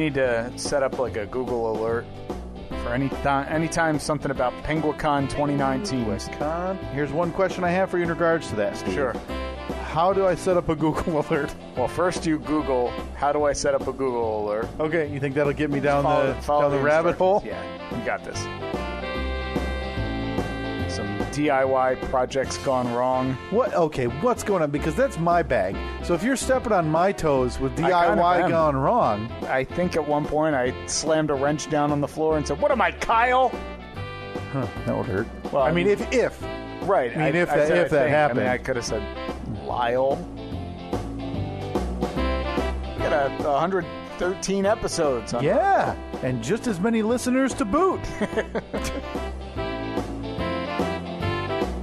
need to set up like a Google alert for anytime something about Penguicon 2019. Penguicon. Here's one question I have for you in regards to that, Steve. Sure. How do I set up a Google alert? Well, first you Google, how do I set up a Google alert? Okay, you think that'll get me down Follow the rabbit hole? Yeah, you got this. Some DIY projects gone wrong. What? Okay, what's going on? Because that's my bag. So if you're stepping on my toes with I kind of DIY am. gone wrong... I think at one point I slammed a wrench down on the floor and said, "What am I, Kyle?" Huh, that would hurt. Well, I mean, if... Right. I mean, if that happened. I mean, I could have said, Lyle. We got 113 episodes. Yeah, and just as many listeners to boot.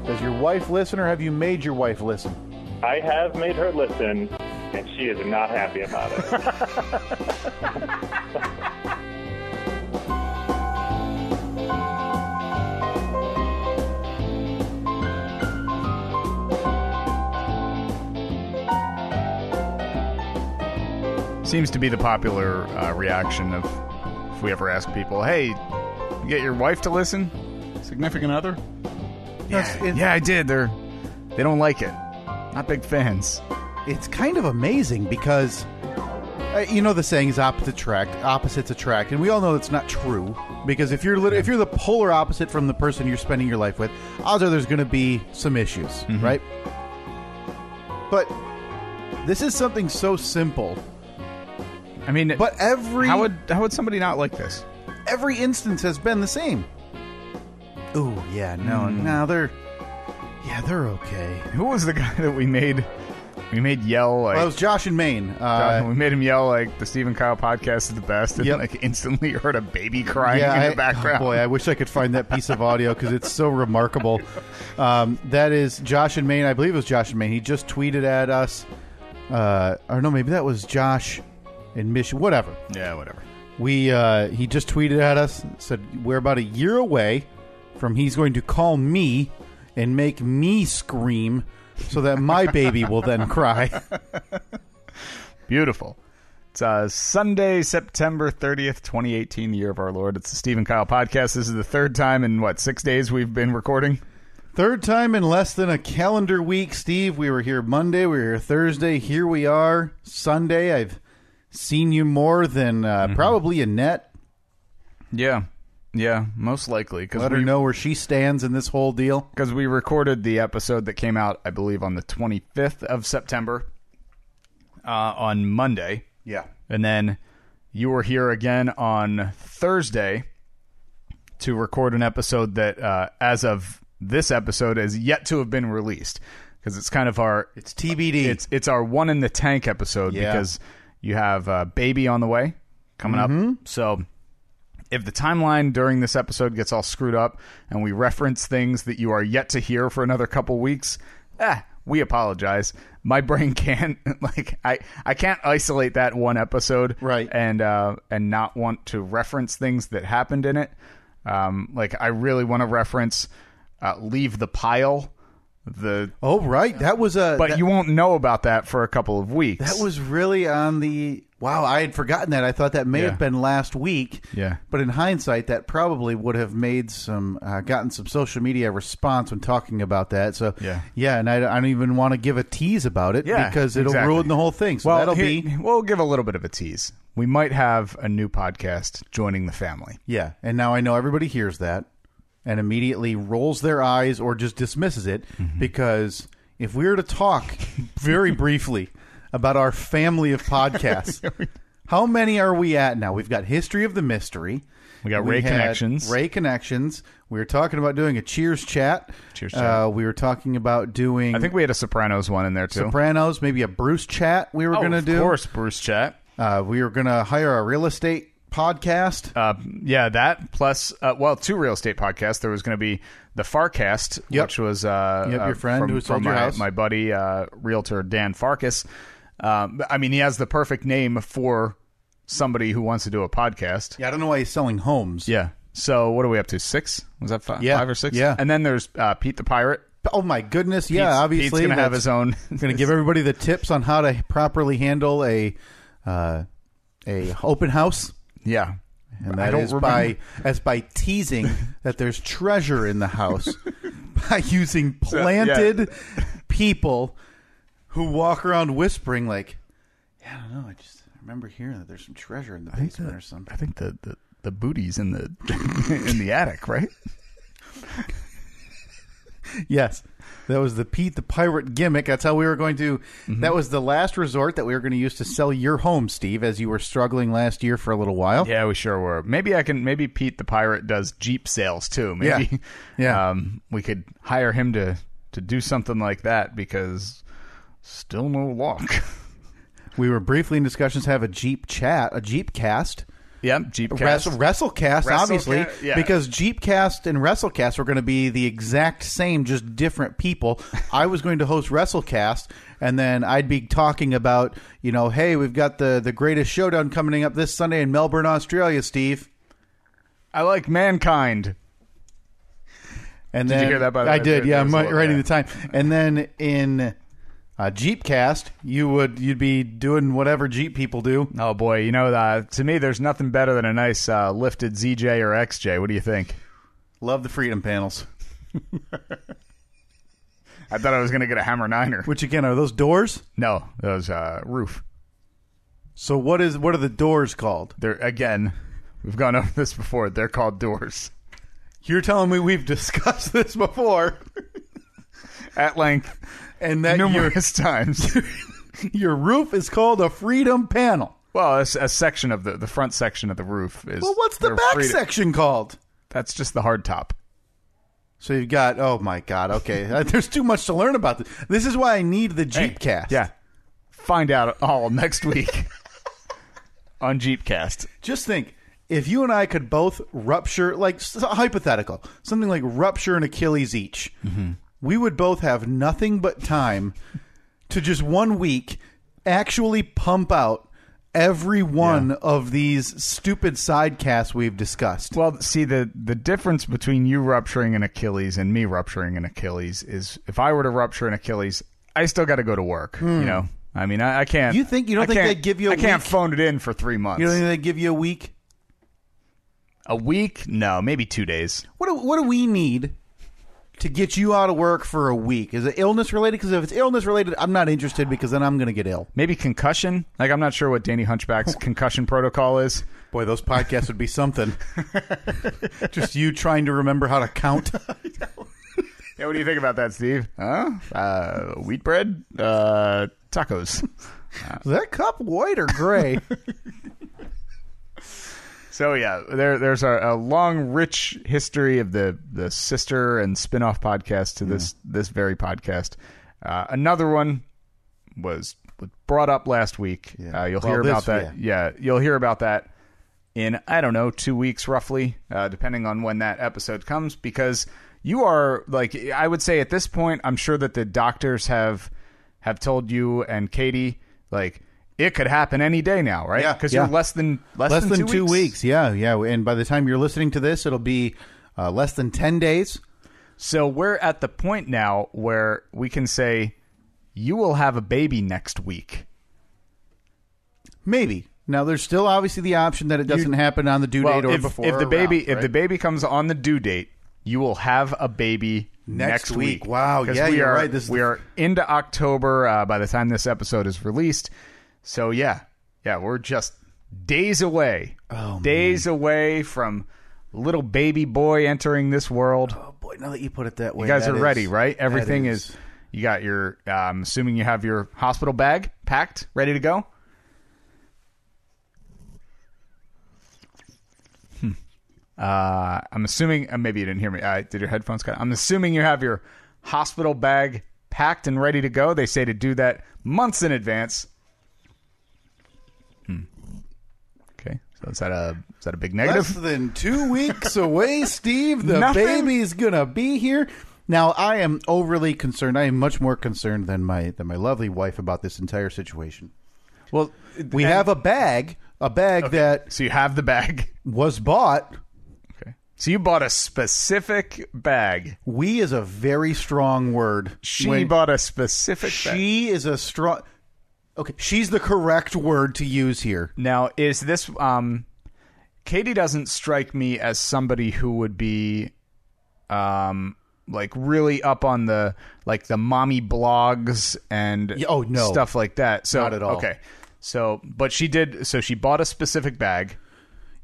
Does your wife listen, or have you made your wife listen? I have made her listen, and she is not happy about it. Seems to be the popular reaction of if we ever ask people, "Hey, you get your wife to listen? Significant other?" Yeah, I did. They don't like it. Not big fans. It's kind of amazing because, you know, the saying is opposites attract, and we all know that's not true. Because if you're the polar opposite from the person you're spending your life with, odds are there's going to be some issues, right? But this is something so simple. I mean, but how would somebody not like this? Every instance has been the same. Ooh, yeah, no, they're okay. Who was the guy that we made yell like? Well, it was Josh in Maine. We made him yell like the Steve and Kyle podcast is the best, and like instantly heard a baby crying in the background. Oh boy, I wish I could find that piece of audio because it's so remarkable. That is Josh in Maine. I believe it was Josh in Maine. He just tweeted at us. Or no, maybe that was Josh in Michigan. Whatever. Yeah, whatever. He just tweeted at us, said we're about a year away from he's going to call me and make me scream so that my baby will then cry. Beautiful. It's Sunday, September 30th, 2018, the year of our Lord. It's the Steve and Kyle podcast. This is the third time in, 6 days we've been recording? Third time in less than a calendar week, Steve. We were here Monday, we were here Thursday. Here we are, Sunday. I've seen you more than probably Annette. Yeah, most likely. Let her know where she stands in this whole deal. Because we recorded the episode that came out, I believe, on the 25th of September on Monday. Yeah. And then you were here again on Thursday to record an episode that, as of this episode, is yet to have been released. Because it's kind of It's TBD. It's our one in the tank episode because you have Baby on the way coming up. So if the timeline during this episode gets all screwed up and we reference things that you are yet to hear for another couple weeks, we apologize. My brain can't I can't isolate that one episode and not want to reference things that happened in it. I really want to reference Leave the Pile. That was you won't know about that for a couple of weeks. That was really on the... Wow, I had forgotten that. I thought that may have been last week. Yeah. But in hindsight, that probably would have made gotten some social media response when talking about that. So, and I don't even want to give a tease about it because it'll ruin the whole thing. So we'll give a little bit of a tease. We might have a new podcast joining the family. Yeah, and now I know everybody hears that and immediately rolls their eyes or just dismisses it because if we were to talk very briefly about our family of podcasts, how many are we at now? We've got History of the Mystery. We got Ray Connections. We were talking about doing a Cheers chat. We were talking about doing... I think we had a Sopranos one in there, too. Sopranos, maybe a Bruce chat we were going to do. Of course, Bruce chat. We were going to hire a real estate podcast. That plus, two real estate podcasts. There was going to be the Farcast, which was your friend who sold your house. My buddy, realtor Dan Farkas. He has the perfect name for somebody who wants to do a podcast. Yeah, I don't know why he's selling homes. Yeah. So what are we up to? 6? Was that 5? 5 or 6? Yeah. And then there's Pete the Pirate. Oh my goodness! Obviously Pete's going to have his own. Going to give everybody the tips on how to properly handle a a open house. Yeah. And that is by teasing that there's treasure in the house by using planted people who walk around whispering like, yeah, I don't know, I remember hearing that there's some treasure in the basement or something. I think the booty's in the in the attic, right? Yes. That was the Pete the Pirate gimmick. That's how we were going to... Mm-hmm. That was the last resort that we were going to use to sell your home, Steve, as you were struggling last year for a little while. Yeah, we sure were. Maybe Pete the Pirate does Jeep sales, too. Maybe we could hire him to do something like that, because still no luck. We were briefly in discussions to have a Jeep chat, a Jeep cast. Yep, Jeepcast. WrestleCast, obviously, because Jeepcast and WrestleCast were going to be the exact same, just different people. I was going to host WrestleCast, and then I'd be talking about, hey, we've got the greatest showdown coming up this Sunday in Melbourne, Australia, Steve. I like Mankind. And did you hear that? By the way? I did, yeah. I'm writing the time. And then in... Jeepcast, you'd be doing whatever Jeep people do. Oh boy, to me, there's nothing better than a nice lifted ZJ or XJ. What do you think? Love the Freedom panels. I thought I was going to get a Hammer Niner. Which again, are those doors? No, those roof. So what are the doors called? We've gone over this before. They're called doors. You're telling me we've discussed this before at length. And that numerous times. Your roof is called a Freedom panel. Well, a section of the front section of the roof is... Well, what's the back section called? That's just the hard top. So you've got... Oh, my God. Okay. There's too much to learn about this. This is why I need the Jeepcast. Yeah. Find out all next week on Jeepcast. Just think, if you and I could both rupture... Like, hypothetical. Something like rupture an Achilles each. Mm-hmm. We would both have nothing but time to just 1 week actually pump out every one of these stupid sidecasts we've discussed. Well, see, the difference between you rupturing an Achilles and me rupturing an Achilles is if I were to rupture an Achilles, I still got to go to work. I mean, I can't. You don't think they'd give you a week? I can't phone it in for 3 months. You don't think they'd give you a week? A week? No, maybe 2 days. What do we need to get you out of work for a week? Is it illness related? Because if it's illness related, I'm not interested, because then I'm going to get ill. Maybe concussion. Like, I'm not sure what Danny Hunchback's concussion protocol is. Boy, those podcasts would be something. Just you trying to remember how to count. Yeah, what do you think about that, Steve? Wheat bread? Tacos. Is that cup white or gray? So, yeah, there's a long, rich history of the sister and spin-off podcast to this very podcast. Another one was brought up last week. Yeah. You'll hear about that. Yeah, you'll hear about that in, 2 weeks roughly, depending on when that episode comes, because you are, like, I would say at this point, I'm sure that the doctors have told you and Katie, like, it could happen any day now, right? Yeah, because you're less than 2 weeks. Yeah. And by the time you're listening to this, it'll be less than 10 days. So we're at the point now where we can say you will have a baby next week. Maybe. Now, there's still obviously the option that it doesn't happen on the due date or before. If the baby comes on the due date, you will have a baby next week. Wow. Yeah, you're right. We are into October by the time this episode is released. So, yeah, we're just days away. Oh, days away from little baby boy entering this world. Oh, boy, now that you put it that way. You guys are ready, right? Everything is... You got your... I'm assuming you have your hospital bag packed, ready to go? I'm assuming... maybe you didn't hear me. Did your headphones cut? I'm assuming you have your hospital bag packed and ready to go. They say to do that months in advance. Okay, so is that a big negative? Less than 2 weeks away, Steve. The baby's gonna be here. Now, I am overly concerned. I am much more concerned than my lovely wife about this entire situation. Well, we have a bag that. So you have the bag was bought. Okay, so you bought a specific bag. We is a very strong word. She bought a specific bag. She is a strong. Okay, she's the correct word to use here. Now, is this... Katie doesn't strike me as somebody who would be... like really up on the mommy blogs and stuff like that. So not at all. Okay. So but she did, so she bought a specific bag.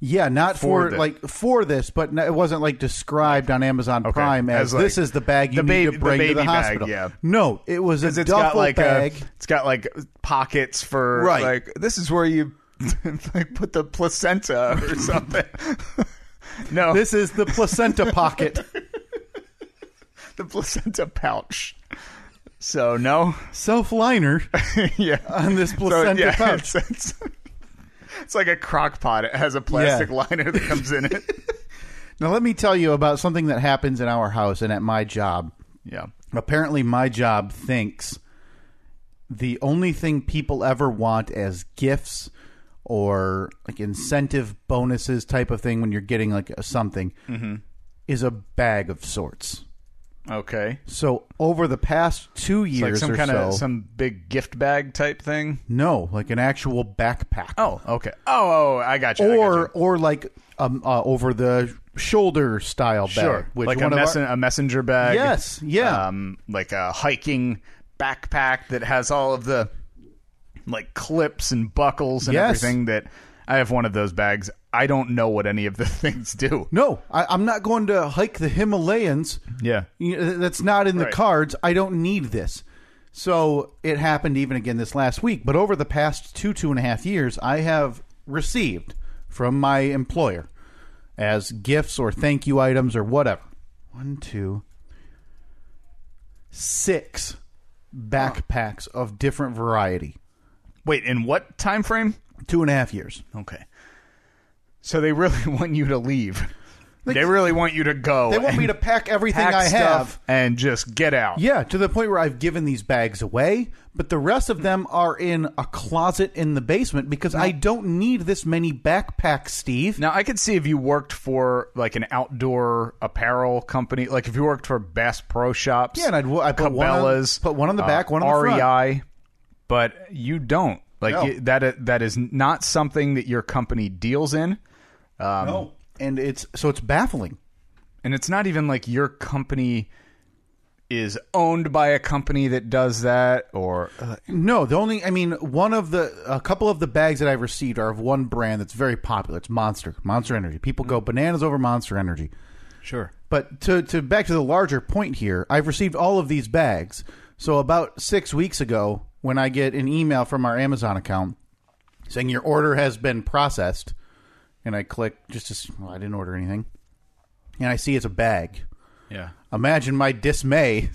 Yeah, not for this, but it wasn't like described on Amazon Prime as this is the bag you need to bring to the hospital. Bag, yeah. No, it was a duffel bag. It's got like pockets for like this is where you like put the placenta or something. No. This is the placenta pocket. The placenta pouch. So no self-liner. Yeah, on this placenta pouch. It's like a crock pot. It has a plastic liner that comes in it. Now let me tell you about something that happens in our house and at my job. Yeah. Apparently my job thinks the only thing people ever want as gifts or like incentive bonuses type of thing when you're getting like something is a bag of sorts. Okay. So over the past 2 years some some big gift bag type thing? No, like an actual backpack. Oh, okay. Oh, I got you. Or like over the shoulder style bag. Which like a messenger bag. Yes, yeah. Like a hiking backpack that has all of the like clips and buckles and everything. That I have one of those bags. I don't know what any of the things do. No, I'm not going to hike the Himalayas. Yeah. That's not in the cards. I don't need this. So it happened even again this last week. But over the past 2.5 years, I have received from my employer as gifts or thank you items or whatever. 1, 2, 6 backpacks of different variety. Wait, in what time frame? 2.5 years. Okay. So they really want you to leave. They really want you to go. They want me to pack everything I have and just get out. Yeah, to the point where I've given these bags away, but the rest of them are in a closet in the basement because I don't need this many backpacks, Steve. Now, I could see if you worked for like an outdoor apparel company, like if you worked for Bass Pro Shops. Yeah, and I'd put one on the back, one on the front. REI, but you don't. Like that is not something that your company deals in. No, and it's baffling. And it's not even like your company is owned by a company that does that, or no. A couple of the bags that I've received are of one brand that's very popular. It's Monster Energy. People go bananas over Monster Energy. Sure, but to back to the larger point here, I've received all of these bags. So about 6 weeks ago, when I get an email from our Amazon account saying your order has been processed. And I click I didn't order anything. And I see it's a bag. Yeah. Imagine my dismay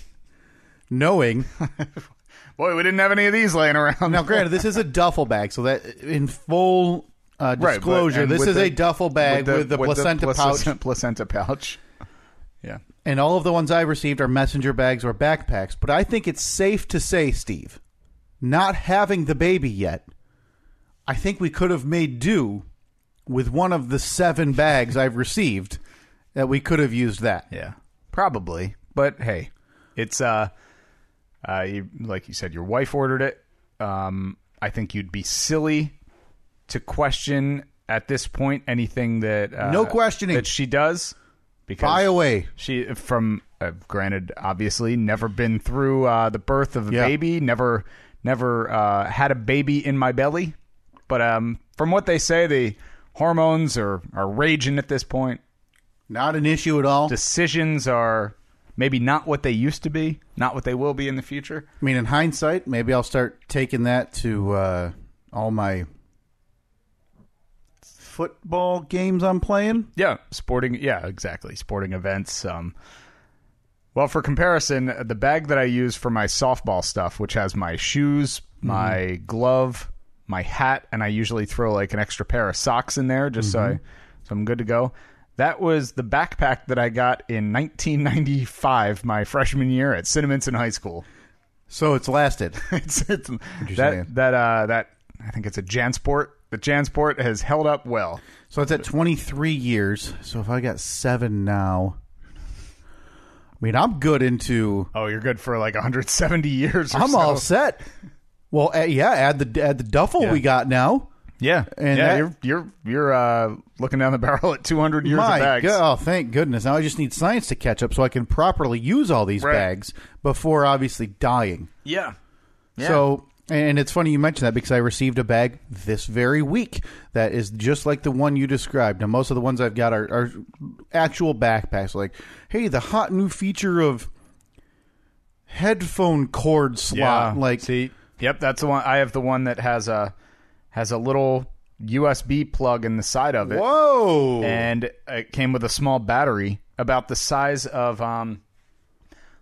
knowing. Boy, we didn't have any of these laying around. Now, granted, this is a duffel bag. So that in full disclosure, this is a duffel bag with the placenta pouch. Placenta pouch. Yeah. And all of the ones I received are messenger bags or backpacks. But I think it's safe to say, Steve, not having the baby yet, I think we could have made do with one of the 7 bags I've received, that we could have used that. Yeah, probably. But hey, it's like you said, your wife ordered it. I think you'd be silly to question at this point anything that no questioning that she does. Because buy away. She granted, obviously, never been through the birth of a baby, never had a baby in my belly. But from what they say, the hormones are raging at this point. Not an issue at all. Decisions are maybe not what they used to be, not what they will be in the future. I mean, in hindsight, maybe I'll start taking that to all my football games I'm playing. Yeah, exactly. Sporting events. Well, for comparison, the bag that I use for my softball stuff, which has my shoes, my glove, my hat, and I usually throw like an extra pair of socks in there just so I'm good to go. That was the backpack that I got in 1995, my freshman year at Cinnaminson High School. So it's lasted. That I think it's a JanSport. The JanSport has held up well. So it's at 23 years. So if I got 7 now, I mean, I'm good into... Oh, you're good for like 170 years or I'm so. all set. Well, add the duffel we got now. Yeah, and you're looking down the barrel at 200 years of bags. Oh, thank goodness! Now I just need science to catch up so I can properly use all these bags before obviously dying. Yeah. So, and it's funny you mentioned that because I received a bag this very week that is just like the one you described. Now, most of the ones I've got are actual backpacks. Like, hey, the hot new feature of headphone cord slot. Yep, that's the one. I have the one that has a little USB plug in the side of it. Whoa! And it came with a small battery about the size of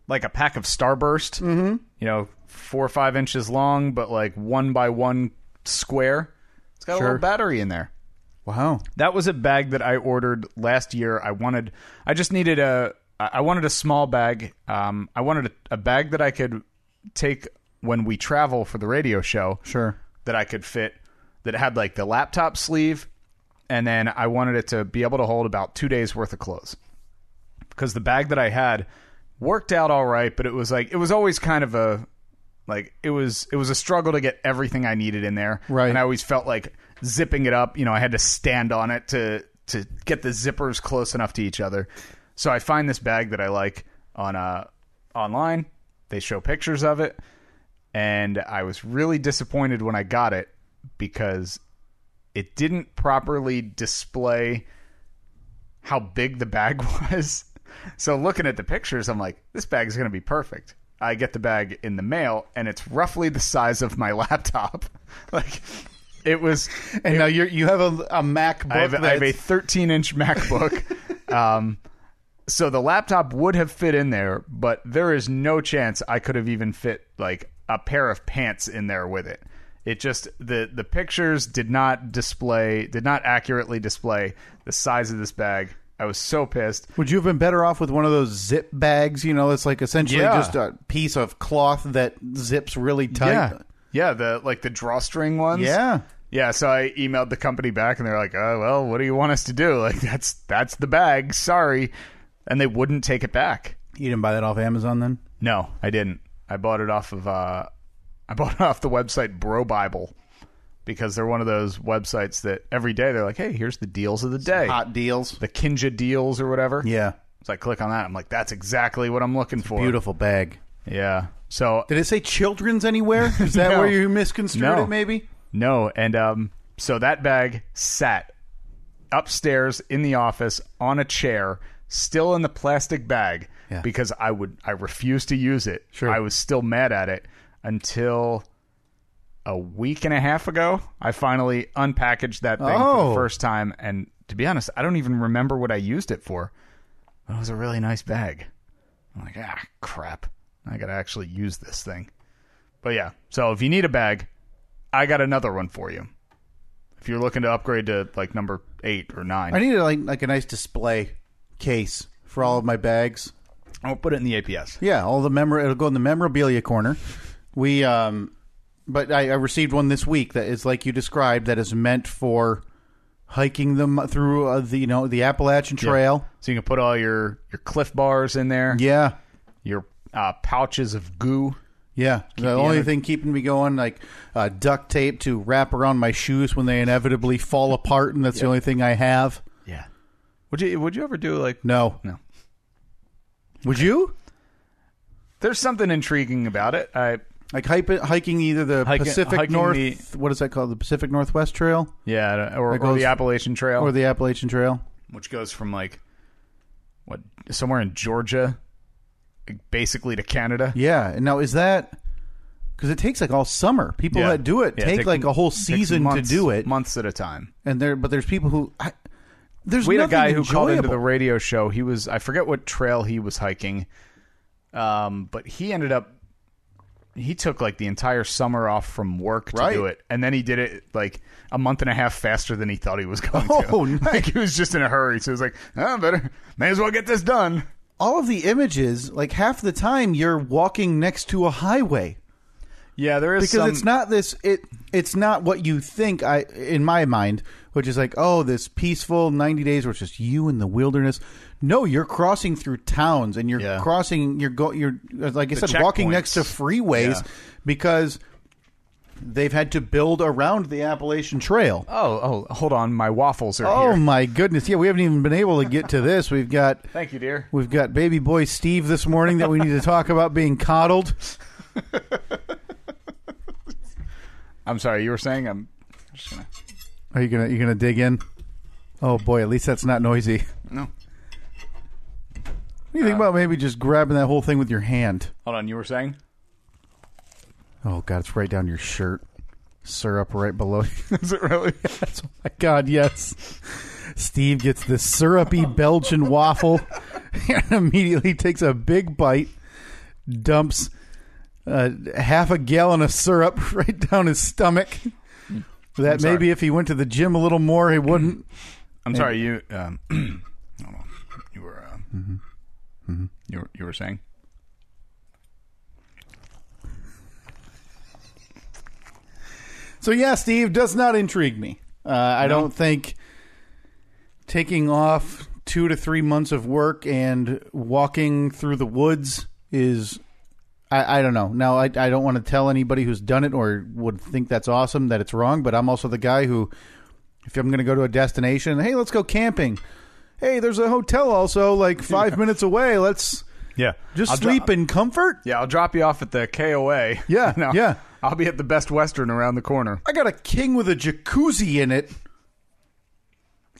like a pack of Starburst. Mm-hmm. 4 or 5 inches long, but like 1 by 1 square. It's got a little battery in there. Wow. That was a bag that I ordered last year. I wanted a small bag. I wanted a bag that I could take when we travel for the radio show. Sure. That I could fit, that had like the laptop sleeve, and then I wanted it to be able to hold about 2 days worth of clothes. Because the bag that I had worked out all right, but it was always kind of it was a struggle to get everything I needed in there. Right. And I always felt like zipping it up, I had to stand on it to get the zippers close enough to each other. So I find this bag that I like online. They show pictures of it. And I was really disappointed when I got it because it didn't properly display how big the bag was. So looking at the pictures, I'm like, this bag is going to be perfect. I get the bag in the mail, and it's roughly the size of my laptop. Like, it was... And now you have a MacBook. I have a 13-inch MacBook. So the laptop would have fit in there, but there is no chance I could have even fit, like, a pair of pants in there with it. It just... The pictures did not accurately display the size of this bag. I was so pissed. Would you have been better off with one of those zip bags? It's like essentially just a piece of cloth that zips really tight. Yeah, the drawstring ones. Yeah, so I emailed the company back, and they're like, "Oh, well, what do you want us to do? Like, that's the bag. Sorry," and they wouldn't take it back. You didn't buy that off Amazon, then? No, I didn't. I bought it off of the website Bro Bible. Because they're one of those websites that every day they're like, hey, here's the deals of the day. Some hot deals. The Kinja deals or whatever. Yeah. So I click on that. I'm like, that's exactly what I'm looking for. Beautiful bag. Yeah. So did it say children's anywhere? Is that where you misconstrued it maybe? No. And so that bag sat upstairs in the office on a chair, still in the plastic bag, because I refused to use it. Sure. I was still mad at it until... a week and a half ago, I finally unpackaged that thing for the first time. And to be honest, I don't even remember what I used it for. But it was a really nice bag. I'm like, crap. I got to actually use this thing. But yeah, so if you need a bag, I got another one for you. If you're looking to upgrade to like number 8 or 9. I need like a nice display case for all of my bags. I'll put it in the APS. Yeah, it'll go in the memorabilia corner. But I received one this week that is like you described, that is meant for hiking them through the Appalachian Trail. Yeah. So you can put all your Cliff Bars in there. Yeah. Your pouches of goo. Yeah. The only thing keeping me going, like duct tape to wrap around my shoes when they inevitably fall apart, and that's the only thing I have. Yeah. Would you ever do like... No. Would you? There's something intriguing about it. Like hiking either the Pacific North... what is that called? The Pacific Northwest Trail? Yeah, or the Appalachian Trail. Or the Appalachian Trail. Which goes from, like, somewhere in Georgia, basically to Canada. Yeah. And now is that... Because it takes, like, all summer. People that do it take like, a whole season to do it. Months at a time. And but there's people who... we had a guy who called into the radio show. He was... I forget what trail he was hiking. But he ended up... He took like the entire summer off from work to do it, and then he did it like a month and a half faster than he thought he was going to. Oh, nice. Like he was just in a hurry, so he was like, may as well get this done. All of the images, like half the time, you're walking next to a highway. Yeah, there is because it's not this. It's not what you think. In my mind, which is like, oh, this peaceful 90 days where it's just you in the wilderness. No, you're crossing through towns, and you're crossing. You're like I said, walking next to freeways because they've had to build around the Appalachian Trail. Oh, hold on. My waffles are here. Oh, my goodness. Yeah, we haven't even been able to get to this. We've got... Thank you, dear. We've got baby boy Steve this morning that we need to talk about being coddled. I'm sorry, you were saying? I'm just going to... Are you gonna dig in? Oh, boy, at least that's not noisy. No. What do you think about maybe just grabbing that whole thing with your hand? Hold on, you were saying? Oh, God, it's right down your shirt. Syrup right below you. Is it really? Yes. Oh, my God, yes. Steve gets this syrupy Belgian waffle and immediately takes a big bite, dumps half a gallon of syrup right down his stomach. That maybe if he went to the gym a little more, he wouldn't. I'm sorry, you... hold on. You were... You were saying? So, yeah, Steve, does not intrigue me. I don't think taking off 2 to 3 months of work and walking through the woods is... I don't know. Now, I don't want to tell anybody who's done it or would think that's awesome that it's wrong, but I'm also the guy who, if I'm going to go to a destination, hey, let's go camping. Hey, there's a hotel also like 5 minutes away. Let's just sleep in comfort. Yeah, I'll drop you off at the KOA. Yeah, yeah. I'll be at the Best Western around the corner. I got a king with a jacuzzi in it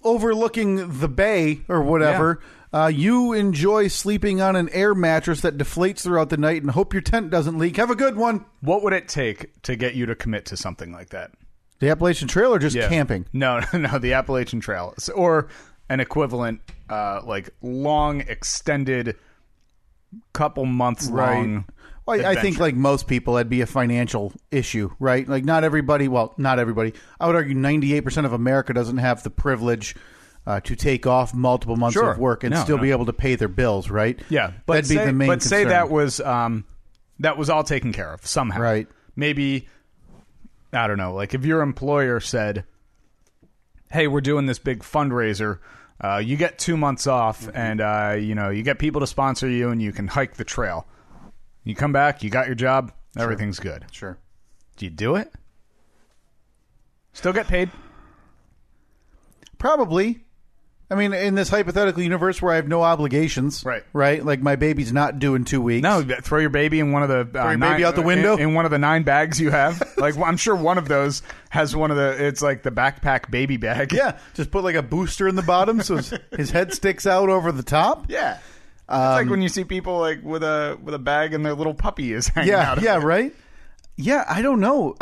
overlooking the bay or whatever. Yeah. You enjoy sleeping on an air mattress that deflates throughout the night and hope your tent doesn't leak. Have a good one. What would it take to get you to commit to something like that? The Appalachian Trail or just camping? No, the Appalachian Trail. Or an equivalent, like long, extended, couple months long. Well, I think like most people, that'd be a financial issue, right? Like not everybody, not everybody. I would argue 98% of America doesn't have the privilege to take off multiple months of work and still be able to pay their bills, right? Yeah, that'd be the main concern. Say that was all taken care of somehow. Right. Maybe, I don't know, like if your employer said, hey, we're doing this big fundraiser, you get 2 months off and, you get people to sponsor you and you can hike the trail. You come back, you got your job, everything's good. Sure. Do you do it? Still get paid? Probably. I mean, in this hypothetical universe where I have no obligations, right? Like my baby's not due in 2 weeks. No, throw your baby in one of the baby out the window in one of the 9 bags you have. Like I'm sure one of those has one of the. It's like the backpack baby bag. Yeah, just put like a booster in the bottom so his head sticks out over the top. Yeah, it's like when you see people like with a bag and their little puppy is hanging out. Yeah, right. Yeah, I don't know.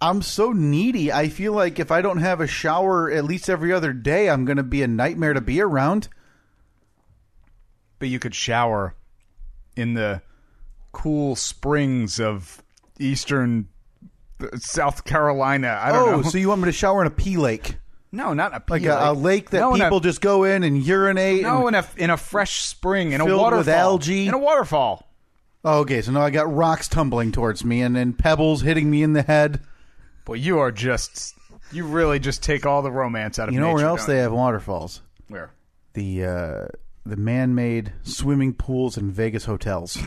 I'm so needy. I feel like if I don't have a shower at least every other day, I'm going to be a nightmare to be around. But you could shower in the cool springs of eastern South Carolina. I don't know. So you want me to shower in a pea lake? No, not a pea lake. Like a lake that people just go in and urinate. No, in a fresh spring, in a waterfall. With algae. In a waterfall. Oh, okay, so now I got rocks tumbling towards me and pebbles hitting me in the head. Boy, you really just take all the romance out of nature. You know where else they have waterfalls? Where? The man-made swimming pools in Vegas hotels.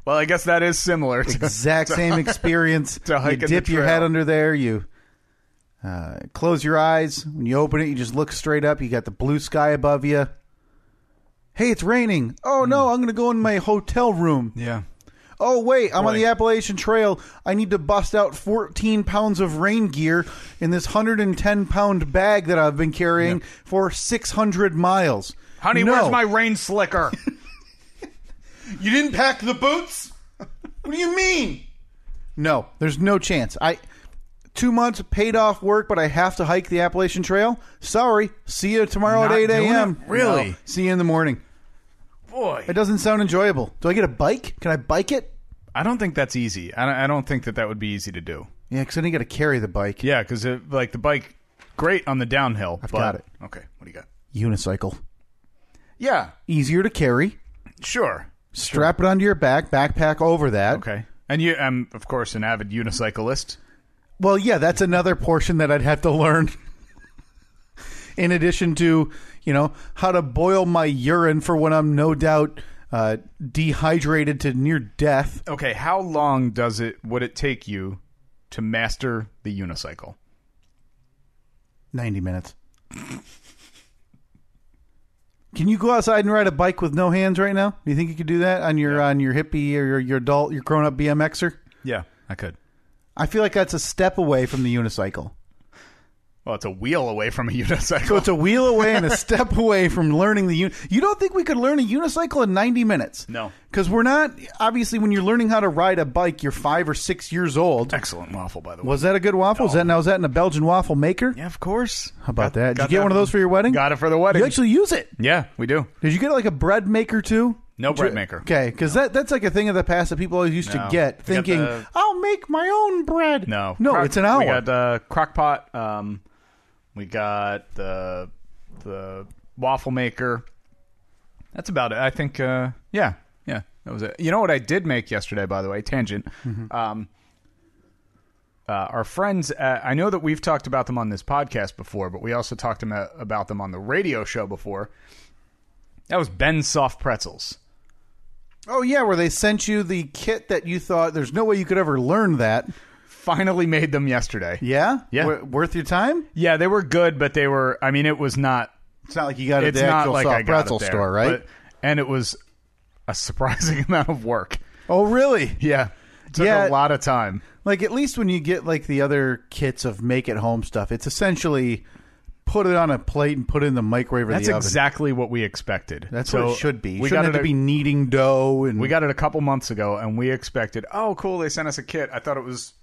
Well, I guess that is similar. Exact same experience. You dip your head under there. You close your eyes. When you open it, you just look straight up. You got the blue sky above you. Hey, it's raining. Oh, no, I'm going to go in my hotel room. Yeah. Oh, wait, I'm on the Appalachian Trail. I need to bust out 14 pounds of rain gear in this 110-pound bag that I've been carrying for 600 miles. Honey, where's my rain slicker? You didn't pack the boots? What do you mean? No, there's no chance. 2 months paid off work, but I have to hike the Appalachian Trail? Sorry. See you tomorrow at 8 a.m. Really? No. See you in the morning. Boy. It doesn't sound enjoyable. Do I get a bike? Can I bike it? I don't think that's easy. I don't think that would be easy to do. Yeah, because then you got to carry the bike. Yeah, because the bike, great on the downhill. I've got it. Okay, what do you got? Unicycle. Yeah. Easier to carry. Sure. Strap it onto your back, backpack over that. Okay. And you, of course, an avid unicyclist. Well, yeah, that's another portion that I'd have to learn. In addition to, how to boil my urine for when I'm no doubt dehydrated to near death. Okay, how long would it take you to master the unicycle? 90 minutes. Can you go outside and ride a bike with no hands right now? Do you think you could do that on your hippie or your adult, your grown-up BMXer? Yeah, I could. I feel like that's a step away from the unicycle. Well, it's a wheel away from a unicycle. So it's a wheel away and a step away from learning the You don't think we could learn a unicycle in 90 minutes? No. Because we're not, obviously, when you're learning how to ride a bike, you're 5 or 6 years old. Excellent waffle, by the way. Was that a good waffle? No. Was that in a Belgian waffle maker? Yeah, of course. How about that? Did you get one of those for your wedding? Got it for the wedding. You actually use it? Yeah, we do. Did you get like a bread maker too? No bread maker. Okay, because that's like a thing of the past that people always used to get, thinking, I'll make my own bread. No. It's an hour. We got crock pot. We got the waffle maker. That's about it. I think, yeah, that was it. You know what I did make yesterday, by the way? Tangent. Mm-hmm. Our friends, I know that we've talked about them on this podcast before, but we also talked about them on the radio show before. That was Ben's Soft Pretzels. Oh, yeah, where they sent you the kit that you thought there's no way you could ever learn that. Finally made them yesterday. Yeah? Yeah. Worth your time? Yeah, they were good, but they were, I mean, it was not. It's not like you got it at the actual soft pretzel store, right? And it was a surprising amount of work. Oh, really? Yeah. It took a lot of time. Like, at least when you get, like, the other kits of make-at-home stuff, it's essentially put it on a plate and put it in the microwave or the oven. That's exactly what we expected. That's what it should be. We shouldn't have to be kneading dough. And we got it a couple months ago, and we expected, oh, cool, they sent us a kit. I thought it was...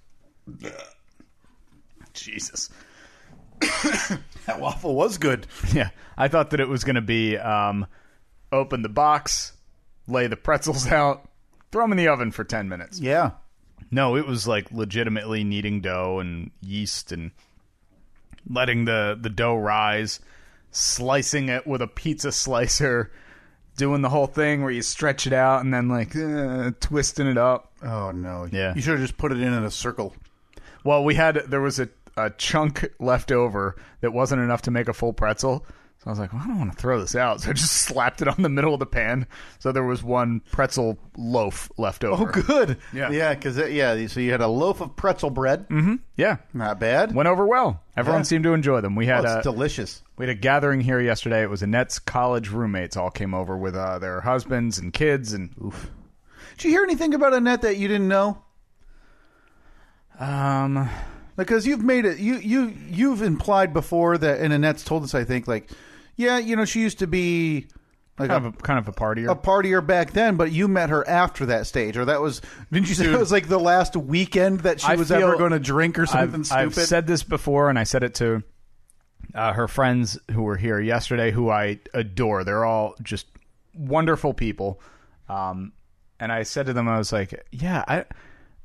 Jesus. That waffle was good. Yeah. I thought that it was going to be open the box, lay the pretzels out, throw them in the oven for 10 minutes. Yeah. No, it was like legitimately kneading dough and yeast and letting the dough rise, slicing it with a pizza slicer, doing the whole thing where you stretch it out and then like twisting it up. Oh, no. Yeah. You should have just put it in a circle. Well, there was a chunk left over that wasn't enough to make a full pretzel. So I was like, well, I don't want to throw this out. So I just slapped it on the middle of the pan. So there was one pretzel loaf left over. Oh, good. Yeah. Yeah, because, so you had a loaf of pretzel bread. Mm-hmm. Yeah. Not bad. Went over well. Everyone seemed to enjoy them. It's delicious. We had a gathering here yesterday. It was Annette's college roommates all came over with their husbands and kids. And oof. Did you hear anything about Annette that you didn't know? Because you've made it, you've implied before that, and Annette's told us, I think, like, yeah, she used to be like kind of a partier. A partier back then, but you met her after that stage, or didn't you say it was like the last weekend that she was ever going to drink or something stupid? I've said this before, and I said it to her friends who were here yesterday, who I adore. They're all just wonderful people. And I said to them, I was like, yeah,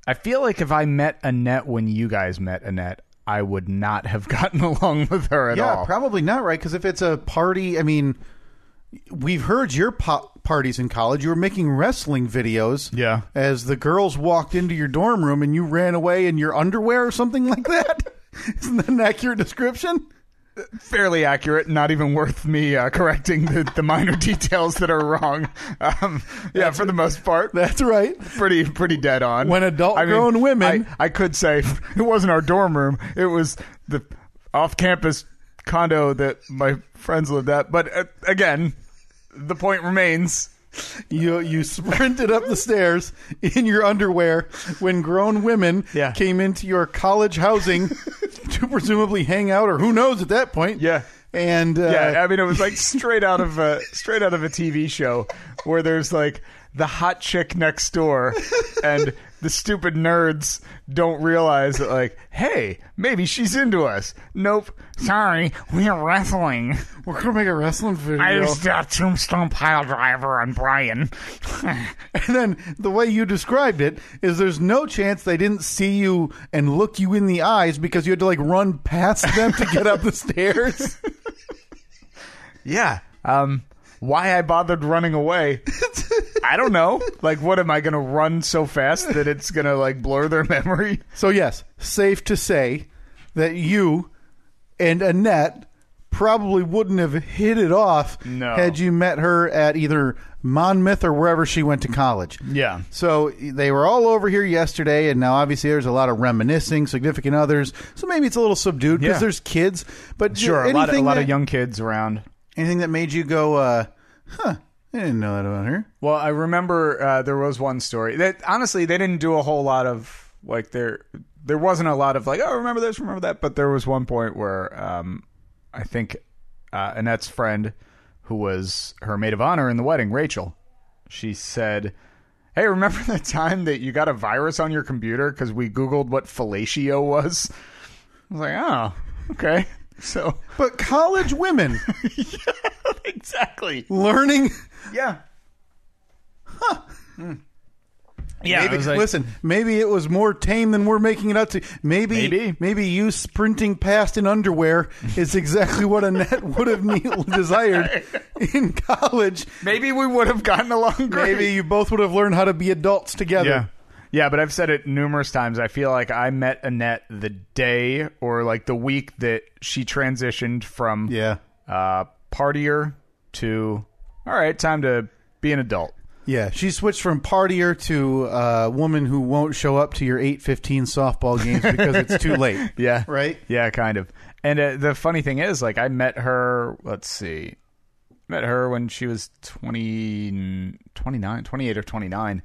I feel like if I met Annette when you guys met Annette, I would not have gotten along with her at all. Yeah, probably not, right? Because if it's a party, I mean, we've heard your parties in college. You were making wrestling videos. Yeah. As the girls walked into your dorm room and you ran away in your underwear or something like that. Isn't that an accurate description? Fairly accurate, not even worth me correcting the minor details that are wrong. Yeah, for the most part. That's right. Pretty dead on. When grown women... I could say it wasn't our dorm room. It was the off-campus condo that my friends lived at. But again, the point remains... You sprinted up the stairs in your underwear when grown women came into your college housing to presumably hang out, or who knows at that point. Yeah. And I mean, it was like straight out of a TV show where there's like the hot chick next door and the stupid nerds don't realize that, like, hey, maybe she's into us. Nope. Sorry, we're wrestling. We're going to make a wrestling video. I used Tombstone Pile Driver on Brian. And then the way you described it is there's no chance they didn't see you and look you in the eyes because you had to, like, run past them to get up the stairs. Yeah. Why I bothered running away, I don't know. Like, what, am I going to run so fast that it's going to, like, blur their memory? So, yes, safe to say that you and Annette probably wouldn't have hit it off had you met her at either Monmouth or wherever she went to college. Yeah. So they were all over here yesterday, and now obviously there's a lot of reminiscing, significant others. So maybe it's a little subdued because there's kids. But sure, a lot of young kids around. Anything that made you go, I didn't know that about her. Well, I remember there was one story that honestly they didn't do a whole lot of like there wasn't a lot of like, oh, remember this, remember that. But there was one point where I think Annette's friend, who was her maid of honor in the wedding, Rachel, she said, hey, remember the time that you got a virus on your computer because we Googled what fellatio was? I was like, oh, okay. So, but college women, yeah, exactly, learning, yeah, huh? Yeah, maybe, listen. Maybe it was more tame than we're making it out to. Maybe you sprinting past in underwear is exactly what Annette would have desired in college. Maybe we would have gotten along great. Maybe you both would have learned how to be adults together. Yeah. Yeah, but I've said it numerous times. I feel like I met Annette the day or like the week that she transitioned from partier to, all right, time to be an adult. Yeah, she switched from partier to a woman who won't show up to your 8:15 softball games because it's too late. Yeah. Right? Yeah, kind of. And the funny thing is, like, I met her, when she was 28 or 29.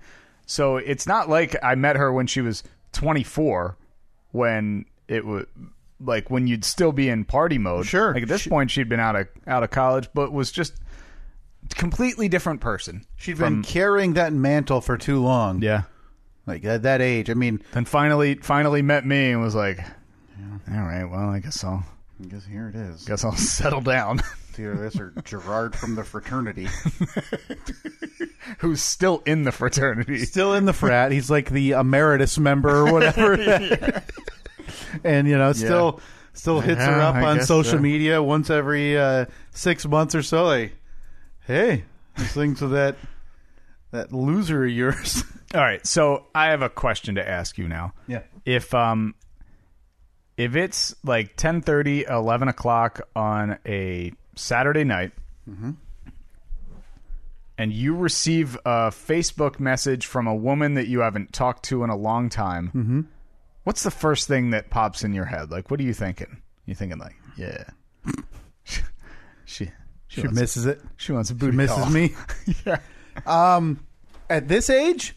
So it's not like I met her when she was 24, when it was like when you'd still be in party mode. Sure. Like at this point, she'd been out of college, but was just a completely different person. She'd been carrying that mantle for too long. Yeah. Like at that age. I mean, then finally met me and was like, all right, well, I guess here it is. Guess I'll settle down. Either this or Gerard from the fraternity. Who's still in the fraternity. Still in the frat. He's like the emeritus member or whatever. Yeah. And, still hits her up on social media once every 6 months or so. Like, hey, listening to that loser of yours. All right, so I have a question to ask you now. Yeah. If it's like 10:30, 11 o'clock on a Saturday night, and you receive a Facebook message from a woman that you haven't talked to in a long time, what's the first thing that pops in your head? Like, what are you thinking? You thinking like, yeah, she misses it. She wants a booty She misses call. me. Yeah. At this age,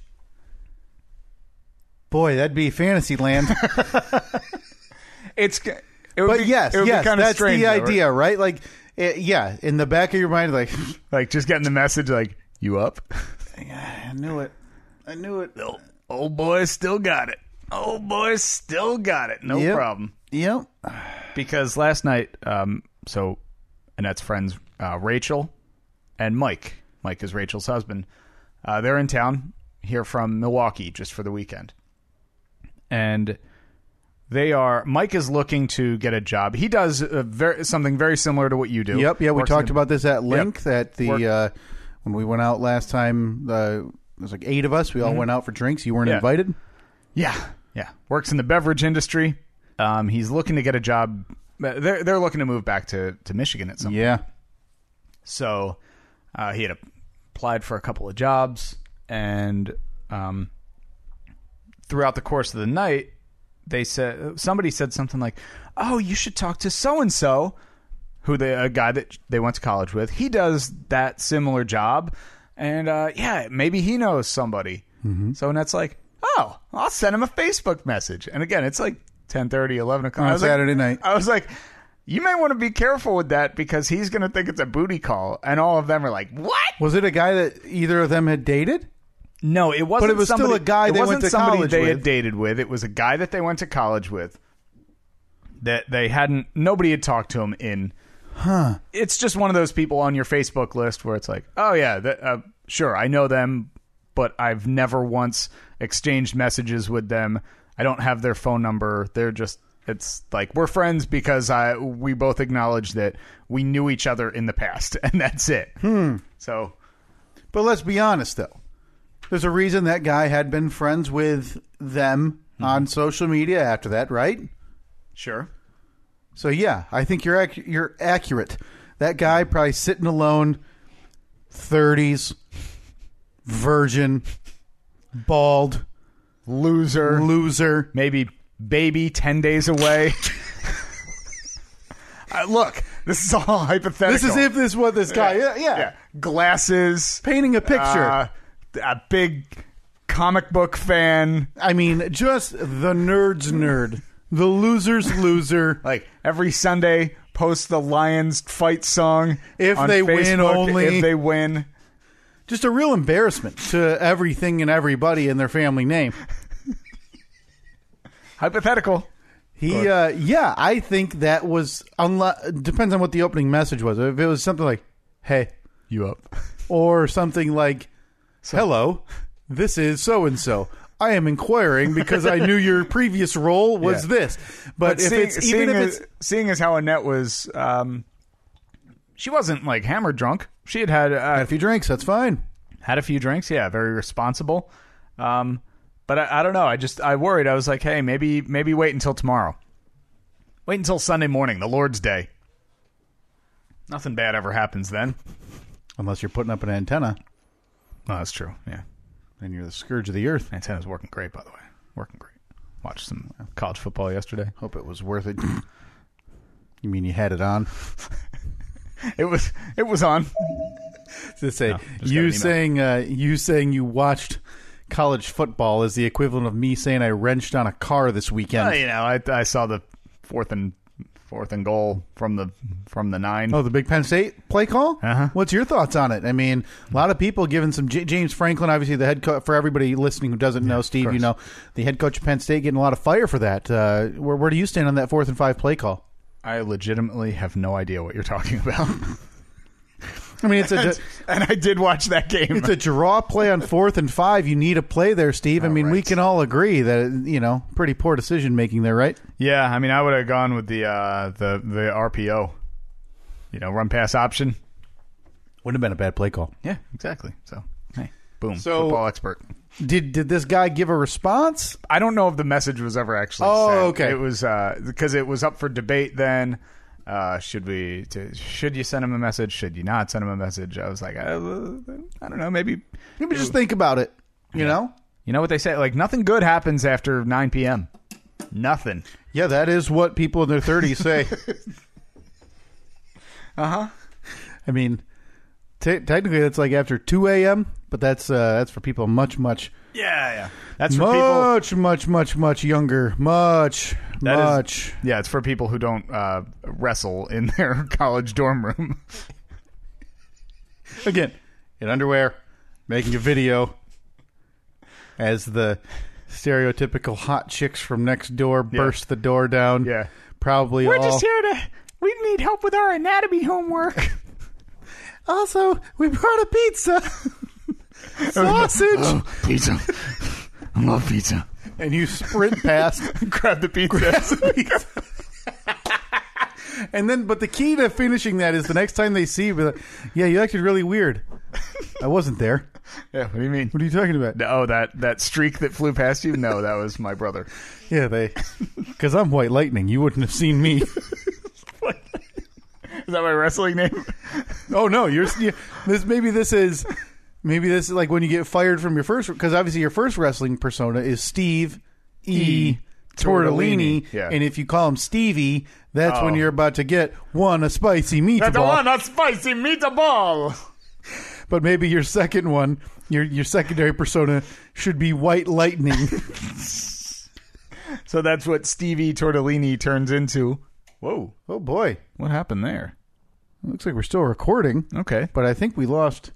boy, that'd be fantasy land. Yes, that's strange, the though, idea, right? Like, in the back of your mind, like just getting the message, like, you up? I knew it. No, old boy still got it. No problem. Yep. Because last night, so Annette's friends, Rachel and Mike is Rachel's husband. They're in town here from Milwaukee just for the weekend, and Mike is looking to get a job. He does something very similar to what you do. Yep. Yeah, we talked about this at length at the when we went out last time. There was like 8 of us. We all went out for drinks. You weren't invited. Yeah. Works in the beverage industry. He's looking to get a job. They're looking to move back to Michigan at some point. Yeah. So he had applied for a couple of jobs, and throughout the course of the night, somebody said something like, "Oh, you should talk to so and so," a guy that they went to college with. He does that similar job, and maybe he knows somebody. So Annette's like, "Oh, I'll send him a Facebook message." And again, it's like 10:30, 11 o'clock on Saturday night. I was like, you may want to be careful with that because he's going to think it's a booty call, and all of them are like, "What?" Was it a guy that either of them had dated? No, it wasn't. But it was still a guy they went to college they with. had dated with. It was a guy that they went to college with that nobody had talked to him in. It's just one of those people on your Facebook list where it's like, oh yeah, sure, I know them, but I've never once exchanged messages with them. I don't have their phone number. It's like we're friends because we both acknowledge that we knew each other in the past, and that's it. So, but let's be honest though. There's a reason that guy had been friends with them on social media after that, right? Sure. So yeah, I think you're accurate. That guy probably sitting alone, 30s, virgin, bald, loser, maybe baby 10 days away. Look, this is all hypothetical. This is if this was this guy. Yeah. Glasses. Painting a picture. A big comic book fan. I mean, just the nerd's nerd. The loser's loser. Like, every Sunday, post the Lions fight song. If on they Facebook, win only. If they win. Just a real embarrassment to everything and everybody in their family name. Hypothetical. I think that was, depends on what the opening message was. If it was something like, hey. You up? Or something like, hello, this is so-and-so. I am inquiring because I knew your previous role was this. But if seeing as how Annette was, she wasn't like hammered drunk. She had a few drinks. That's fine. Had a few drinks. Yeah, very responsible. But I don't know. I worried. I was like, hey, maybe wait until tomorrow. Wait until Sunday morning, the Lord's Day. Nothing bad ever happens then. Unless you're putting up an antenna. Oh, that's true. Yeah. And you're the scourge of the earth. Antenna's working great, by the way. Working great. Watched some college football yesterday. Hope it was worth it. You mean you had it on? It was on. To say, you saying you watched college football is the equivalent of me saying I wrenched on a car this weekend. I saw the fourth and goal from the 9. Oh, the Big Penn State play call? Uh-huh. What's your thoughts on it? I mean, a lot of people giving some James Franklin, obviously the head coach. For everybody listening who doesn't know, Steve, you know, the head coach of Penn State getting a lot of fire for that. Where do you stand on that 4th and 5 play call? I legitimately have no idea what you're talking about. I mean, and I did watch that game. It's a draw play on 4th and 5. You need a play there, Steve. I mean, we can all agree that pretty poor decision making there, right? Yeah, I mean, I would have gone with the RPO, run pass option. Wouldn't have been a bad play call. Yeah, exactly. So hey, boom, football expert. Did this guy give a response? I don't know if the message was ever actually sent. Okay. It was because it was up for debate then. Should you send him a message? Should you not send him a message? I was like, I don't know. Maybe just think about it. You know? You know what they say? Like, nothing good happens after 9 p.m. Nothing. Yeah, that is what people in their 30s say. Uh-huh. I mean, technically that's like after 2 a.m., but that's for people much. Yeah. That's for people much younger. Much. Yeah, it's for people who don't wrestle in their college dorm room. Again, in underwear, making a video as the stereotypical hot chicks from next door burst the door down. Yeah. Probably We're just here we need help with our anatomy homework. Also, we brought a pizza. Sausage. Oh, pizza. I love pizza. And you sprint past. Grab the pizza. And then, but the key to finishing that is the next time they see you, be like, yeah, you acted really weird. I wasn't there. Yeah, what do you mean? What are you talking about? Oh, that streak that flew past you? No, that was my brother. Yeah, because I'm White Lightning. You wouldn't have seen me. Is that my wrestling name? Oh, no. Maybe this is like when you get fired from your first, because obviously your first wrestling persona is Steve E. Tortellini. Yeah. And if you call him Stevie, that's when you're about to get a spicy meatball. A spicy meatball. But maybe your second one, your secondary persona should be White Lightning. So that's what Stevie Tortellini turns into. Whoa. Oh, boy. What happened there? It looks like we're still recording. Okay. But I think we lost...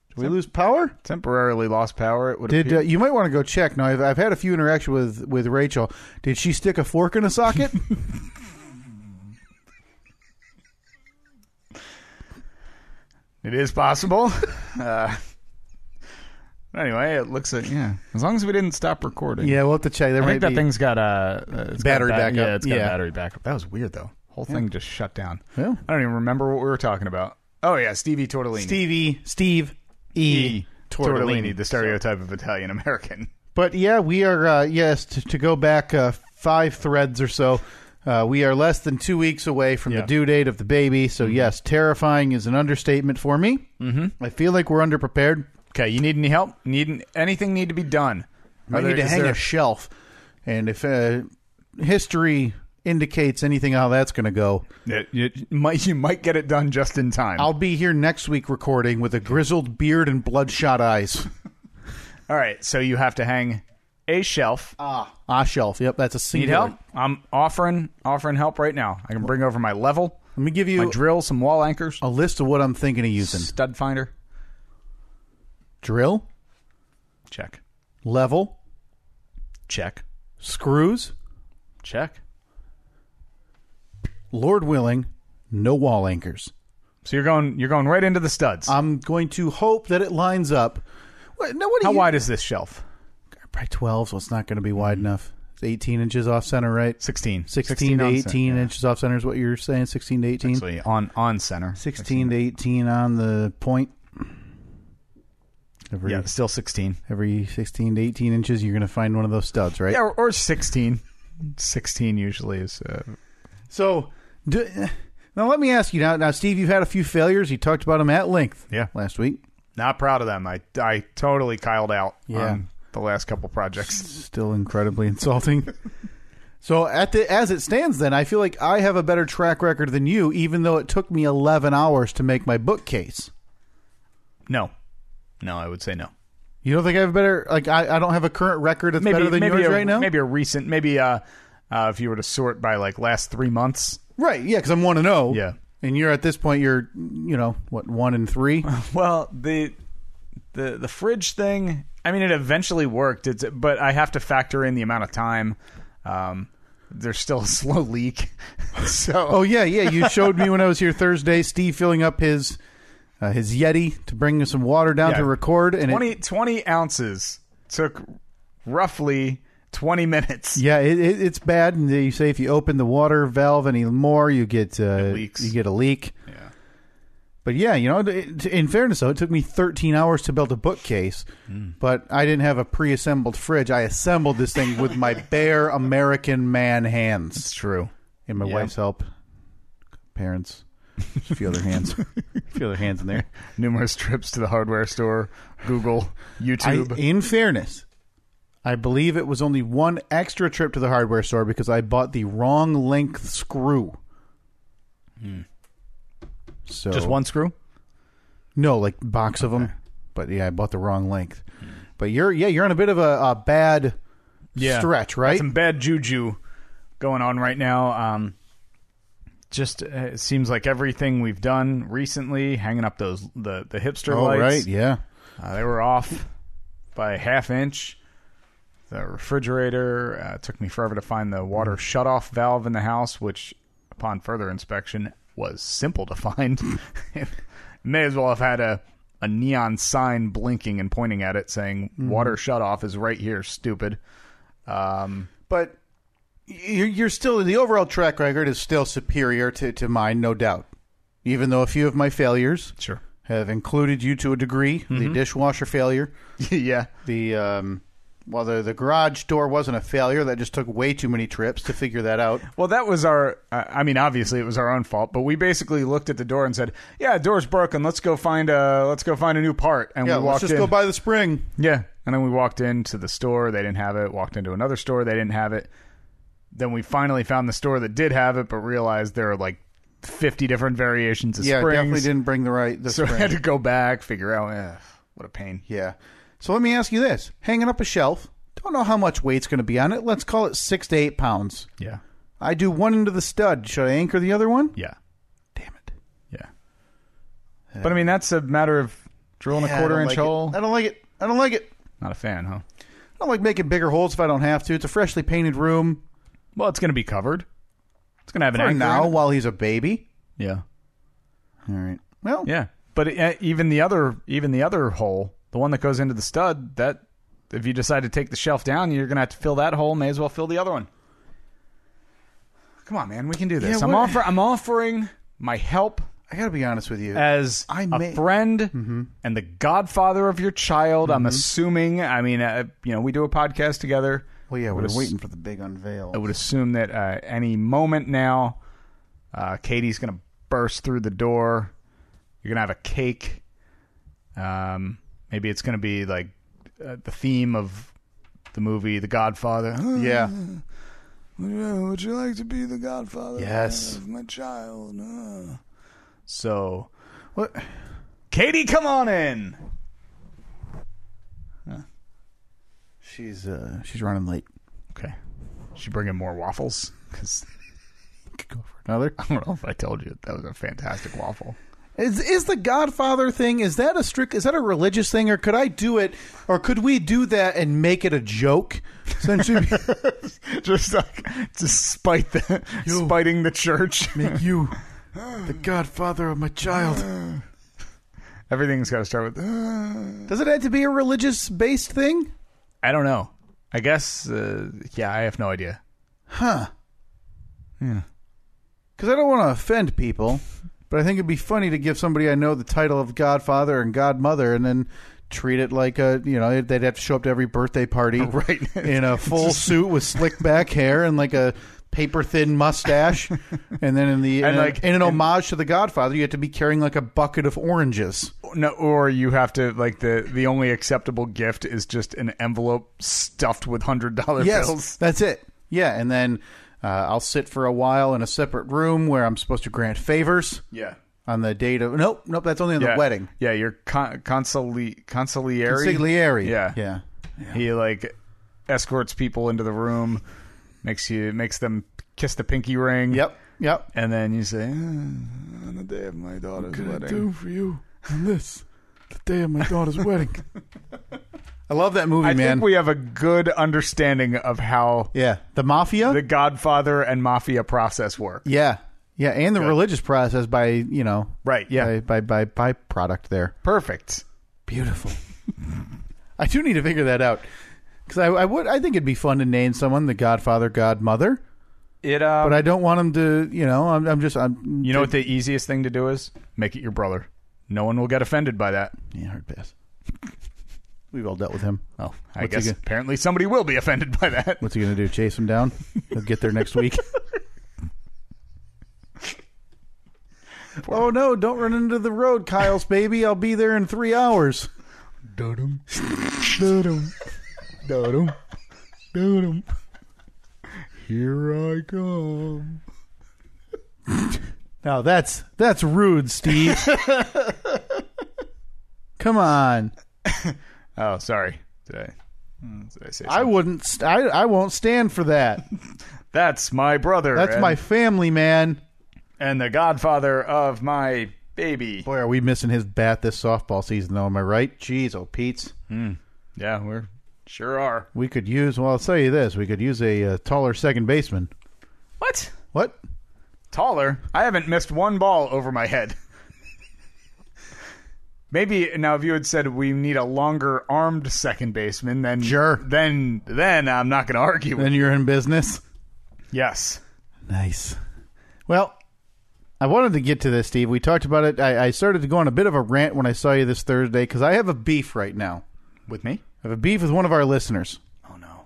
Did we lose power? Temporarily lost power. It would you might want to go check. Now, I've had a few interactions with Rachel. Did she stick a fork in a socket? It is possible. Anyway, it looks like, as long as we didn't stop recording. Yeah, we'll have to check. I think that thing's got battery backup. Yeah, it's got battery backup. That was weird, though. Whole thing just shut down. Yeah. I don't even remember what we were talking about. Oh, yeah, Stevie Tortellini. Steve E. Tortellini, the stereotype of Italian American. But yeah, we are, to go back 5 threads or so, we are less than 2 weeks away from the due date of the baby. So yes, terrifying is an understatement for me. Mm-hmm. I feel like we're underprepared. Okay, you need any help? Anything need to be done? I need to hang a shelf, and if history indicates anything how that's going to go, you might get it done just in time. I'll be here next week recording with a grizzled beard and bloodshot eyes. All right, so you have to hang a shelf. Shelf. Yep, that's a singular. Need help? I'm offering help right now. I can bring over my level. Let me give you my drill, some wall anchors, a list of what I'm thinking of using. Stud finder. Drill. Check. Level. Check. Screws. Check. Lord willing, no wall anchors. So you're going right into the studs. I'm going to hope that it lines up. How wide is this shelf? Probably 12, so it's not going to be wide enough. It's 18 inches off center, right? 16 to 18 inches off center is what you're saying. 16 to 18. Actually, on center. 16 to 18 on the point. Still 16. Every 16 to 18 inches, you're going to find one of those studs, right? Yeah, or 16. 16 usually is. So, now let me ask you. Now, Steve, you've had a few failures. You talked about them at length last week. Not proud of them. I totally kyled out on the last couple projects. Still incredibly insulting. So, as it stands then, I feel like I have a better track record than you, even though it took me 11 hours to make my bookcase. No, I would say no. You don't think I have a better, like, I don't have a current record that's better than yours right now? Maybe a recent, if you were to sort by, like, last 3 months. Right, yeah, because I'm 1-0. Yeah. And you're at this point, you're, 1-3? Well, the fridge thing, I mean, it eventually worked, but I have to factor in the amount of time. There's still a slow leak. So. Oh, yeah, you showed me when I was here Thursday, Steve filling up his Yeti to bring some water down to record. And 20 ounces took roughly 20 minutes. Yeah, it's bad. And you say if you open the water valve any more, you get a leak. Yeah. But yeah, in fairness though, it took me 13 hours to build a bookcase, but I didn't have a pre-assembled fridge. I assembled this thing with my bare American man hands. It's true. And my wife's help, parents. A few other hands. In there. Numerous trips to the hardware store, Google, YouTube. In fairness, I believe it was only one extra trip to the hardware store because I bought the wrong length screw. So just one screw? No, like box of them. But yeah, I bought the wrong length. But you're on a bit of a bad stretch, right? Got some bad juju going on right now. Just it seems like everything we've done recently, hanging up the hipster lights. Oh, right, yeah. They were off by a half inch. The refrigerator took me forever to find the water shutoff valve in the house, which, upon further inspection, was simple to find. May as well have had a neon sign blinking and pointing at it saying, water shutoff is right here, stupid. But you're still, the overall track record is still superior to mine, no doubt. Even though a few of my failures have included you to a degree. The dishwasher failure. Yeah. The garage door wasn't a failure. That just took way too many trips to figure that out. Well, that was obviously it was our own fault, but we basically looked at the door and said, yeah, door's broken. Let's go find a new part. And we walked let's just go buy the spring. Yeah. And then we walked into the store. They didn't have it. Walked into another store. They didn't have it. Then we finally found the store that did have it, but realized there are like 50 different variations of springs. Yeah, definitely didn't bring the so spring. I had to go back, figure out, what a pain. Yeah. So let me ask you this. Hanging up a shelf, don't know how much weight's going to be on it. Let's call it 6 to 8 pounds. Yeah. I do one into the stud. Should I anchor the other one? Yeah. Damn it. Yeah. But I mean, that's a matter of drilling a quarter-inch hole. I don't like it. Not a fan, huh? I don't like making bigger holes if I don't have to. It's a freshly painted room. Well, it's going to be covered. It's going to have an anchor now in it. While he's a baby. Yeah. All right. Well. Yeah. But even the other hole, the one that goes into the stud, that if you decide to take the shelf down, you're going to have to fill that hole. May as well fill the other one. Come on, man. We can do this. Yeah, I'm offering my help. I got to be honest with you. As a friend and the godfather of your child, I'm assuming. I mean, we do a podcast together. Well, yeah, we're waiting for the big unveil. I would assume that any moment now, Katie's going to burst through the door. You're going to have a cake. Maybe it's going to be like the theme of the movie The Godfather. Yeah. Would you like to be the godfather of my child? So, what? Katie, come on in. She's running late. Okay. She bring in more waffles? Because could go for another. I don't know if I told you that was a fantastic waffle. Is the Godfather thing, is that a religious thing, or could I do it, or could we do that and make it a joke? Essentially, just spiting the church. Make you the godfather of my child. Everything's got to start with. Does it have to be a religious-based thing? I don't know. I guess, I have no idea. Huh. Yeah. Because I don't want to offend people. But I think it'd be funny to give somebody I know the title of Godfather and Godmother and then treat it like they'd have to show up to every birthday party right. in a full suit with slick back hair and like a paper-thin mustache. And then in an homage to the Godfather, you have to be carrying like a bucket of oranges. No, or you have to, like, the only acceptable gift is just an envelope stuffed with $100 bills. That's it. Yeah, and then... I'll sit for a while in a separate room where I'm supposed to grant favors. Yeah. On the date of... Nope, that's only on the wedding. Yeah, you're consigliere. Consigliere. Yeah. He, like, escorts people into the room, makes them kiss the pinky ring. Yep. And then you say, on the day of my daughter's wedding. What can I do for you on this, the day of my daughter's wedding? I love that movie, man. I think we have a good understanding of how the mafia, the Godfather and mafia process work. Yeah, and the religious process by right, by byproduct there. Perfect, beautiful. I do need to figure that out because I think it'd be fun to name someone the Godfather, Godmother. But I don't want them to. I'm. You know what the easiest thing to do is? Make it your brother. No one will get offended by that. Yeah, hard pass. We've all dealt with him. Oh, I guess apparently somebody will be offended by that. What's he going to do? Chase him down? He'll get there next week. Oh, no, don't run into the road, Kyle's baby. I'll be there in 3 hours. Do-dum. Do-dum. Do-dum. Do-dum. Here I come. Now, that's rude, Steve. Come on. Oh, sorry. Did I say something? I won't stand for that. That's my brother. That's my family, man. And the godfather of my baby. Boy, are we missing his bat this softball season, though. Am I right? Jeez, oh, Pete's. Yeah, we sure are. We could use, I'll tell you this. We could use a taller second baseman. What? Taller? I haven't missed one ball over my head. Maybe now if you had said we need a longer armed second baseman, then sure. Then I'm not going to argue. Then you're in business. Yes. Nice. Well, I wanted to get to this, Steve. We talked about it. I started to go on a bit of a rant when I saw you this Thursday because I have a beef right now. With me? I have a beef with one of our listeners. Oh no.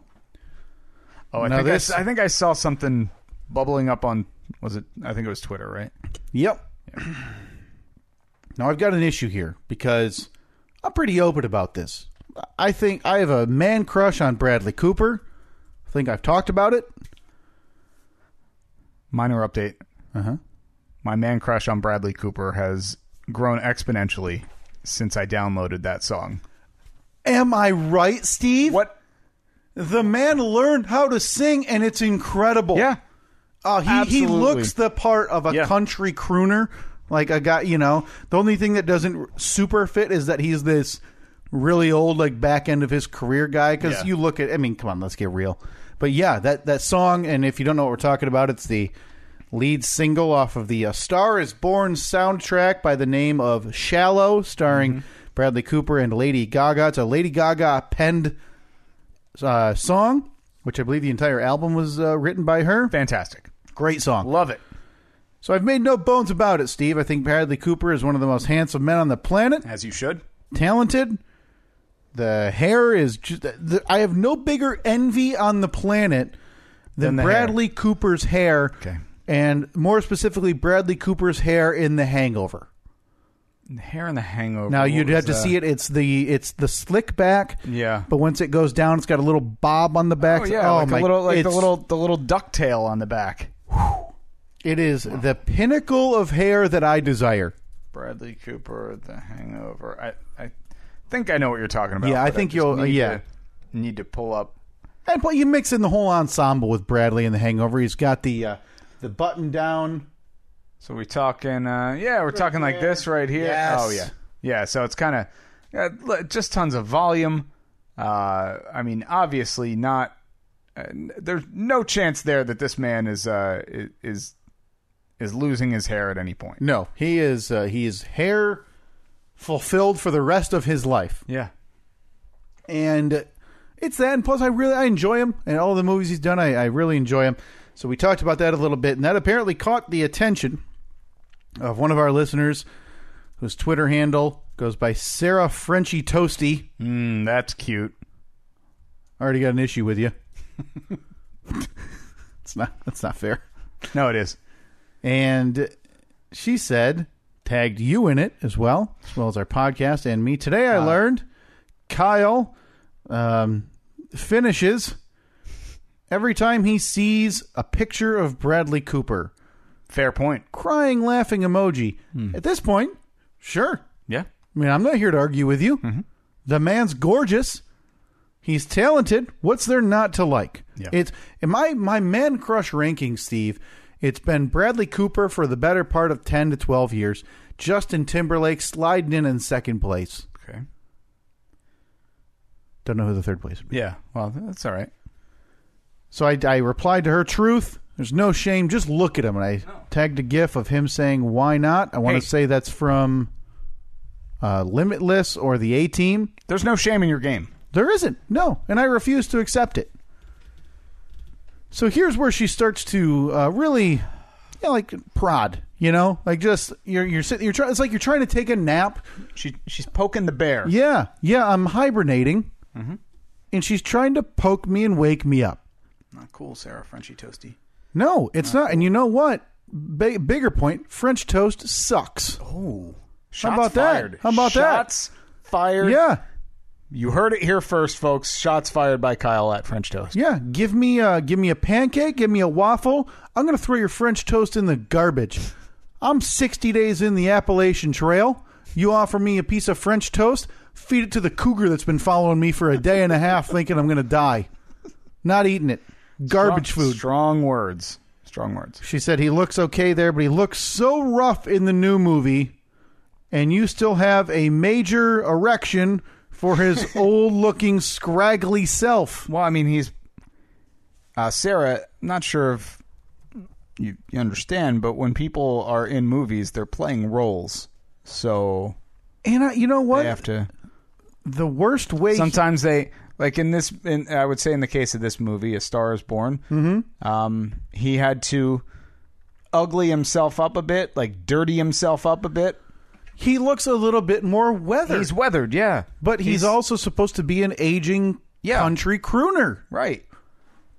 Oh, I think I saw something bubbling up on. I think it was Twitter, right? Yep. Yeah. Now, I've got an issue here because I'm pretty open about this. I think I have a man crush on Bradley Cooper. I think I've talked about it. Minor update. My man crush on Bradley Cooper has grown exponentially since I downloaded that song. Am I right, Steve? What? The man learned how to sing, and it's incredible. Yeah. He looks the part of a country crooner. Like a guy, the only thing that doesn't super fit is that he's this really old, like, back end of his career guy. Because you look at, come on, let's get real. But yeah, that song, and if you don't know what we're talking about, it's the lead single off of the Star is Born soundtrack by the name of Shallow, starring Bradley Cooper and Lady Gaga. It's a Lady Gaga penned song, which I believe the entire album was written by her. Fantastic. Great song. Love it. So I've made no bones about it, Steve. I think Bradley Cooper is one of the most handsome men on the planet. As you should. Talented. The hair is just... I have no bigger envy on the planet than Bradley Cooper's hair. Okay. And more specifically, Bradley Cooper's hair in The Hangover. Hair in The Hangover. Now you'd have to see it. It's the slick back. Yeah. But once it goes down, it's got a little bob on the back. Oh yeah, like the little ducktail on the back. It is the pinnacle of hair that I desire. Bradley Cooper, The Hangover. I think I know what you're talking about. Yeah, I think you'll. Need to pull up. And you mix in the whole ensemble with Bradley in The Hangover. He's got the button down. So we're talking. We're talking like this right here. Yes. Oh yeah, yeah. So it's kind of just tons of volume. I mean, obviously not. There's no chance there that this man is losing his hair at any point. No, he is hair fulfilled for the rest of his life. Yeah, and it's that, and plus I enjoy him, and all the movies he's done, I really enjoy him. So we talked about that a little bit, and that apparently caught the attention of one of our listeners, whose Twitter handle goes by Sarah Frenchy Toasty. That's cute. Already got an issue with you. That's not fair. No, it is. And she said, tagged you in it as well as our podcast and me. Today I learned Kyle finishes every time he sees a picture of Bradley Cooper. Fair point. Crying, laughing emoji. At this point, sure. Yeah. I mean, I'm not here to argue with you. Mm-hmm. The man's gorgeous. He's talented. What's there not to like? Yeah. It's in my man crush ranking, Steve. It's been Bradley Cooper for the better part of 10 to 12 years. Justin Timberlake sliding in second place. Okay. Don't know who the third place would be. Yeah. Well, that's all right. So I replied to her, truth. There's no shame. Just look at him. And I tagged a gif of him saying, why not? I want to say that's from Limitless or the A-Team. There's no shame in your game. There isn't. No. And I refuse to accept it. So here's where she starts to really, prod. Like just you're sitting. It's like you're trying to take a nap. She's poking the bear. Yeah. I'm hibernating, and she's trying to poke me and wake me up. Not cool, Sarah Frenchy Toasty. No, it's not. Cool. And you know what? Bigger point. French toast sucks. Oh, how about fired. That? How about Shots fired. Yeah. You heard it here first, folks. Shots fired by Kyle at French Toast. Yeah, give me a pancake, give me a waffle. I'm going to throw your French toast in the garbage. I'm 60 days in the Appalachian Trail. You offer me a piece of French toast, feed it to the cougar that's been following me for a day and a half thinking I'm going to die. Not eating it. Garbage food. Strong words. Strong words. She said he looks okay there, but he looks so rough in the new movie, and you still have a major erection for his old-looking, scraggly self. Well, I mean, he's... Sarah, not sure if you understand, but when people are in movies, they're playing roles. So... And you know what? They have to... The worst way... Sometimes they... Like I would say in the case of this movie, A Star is Born, he had to ugly himself up a bit, like dirty himself up a bit. He looks a little bit more weathered. He's weathered, yeah. But he's also supposed to be an aging country crooner. Right.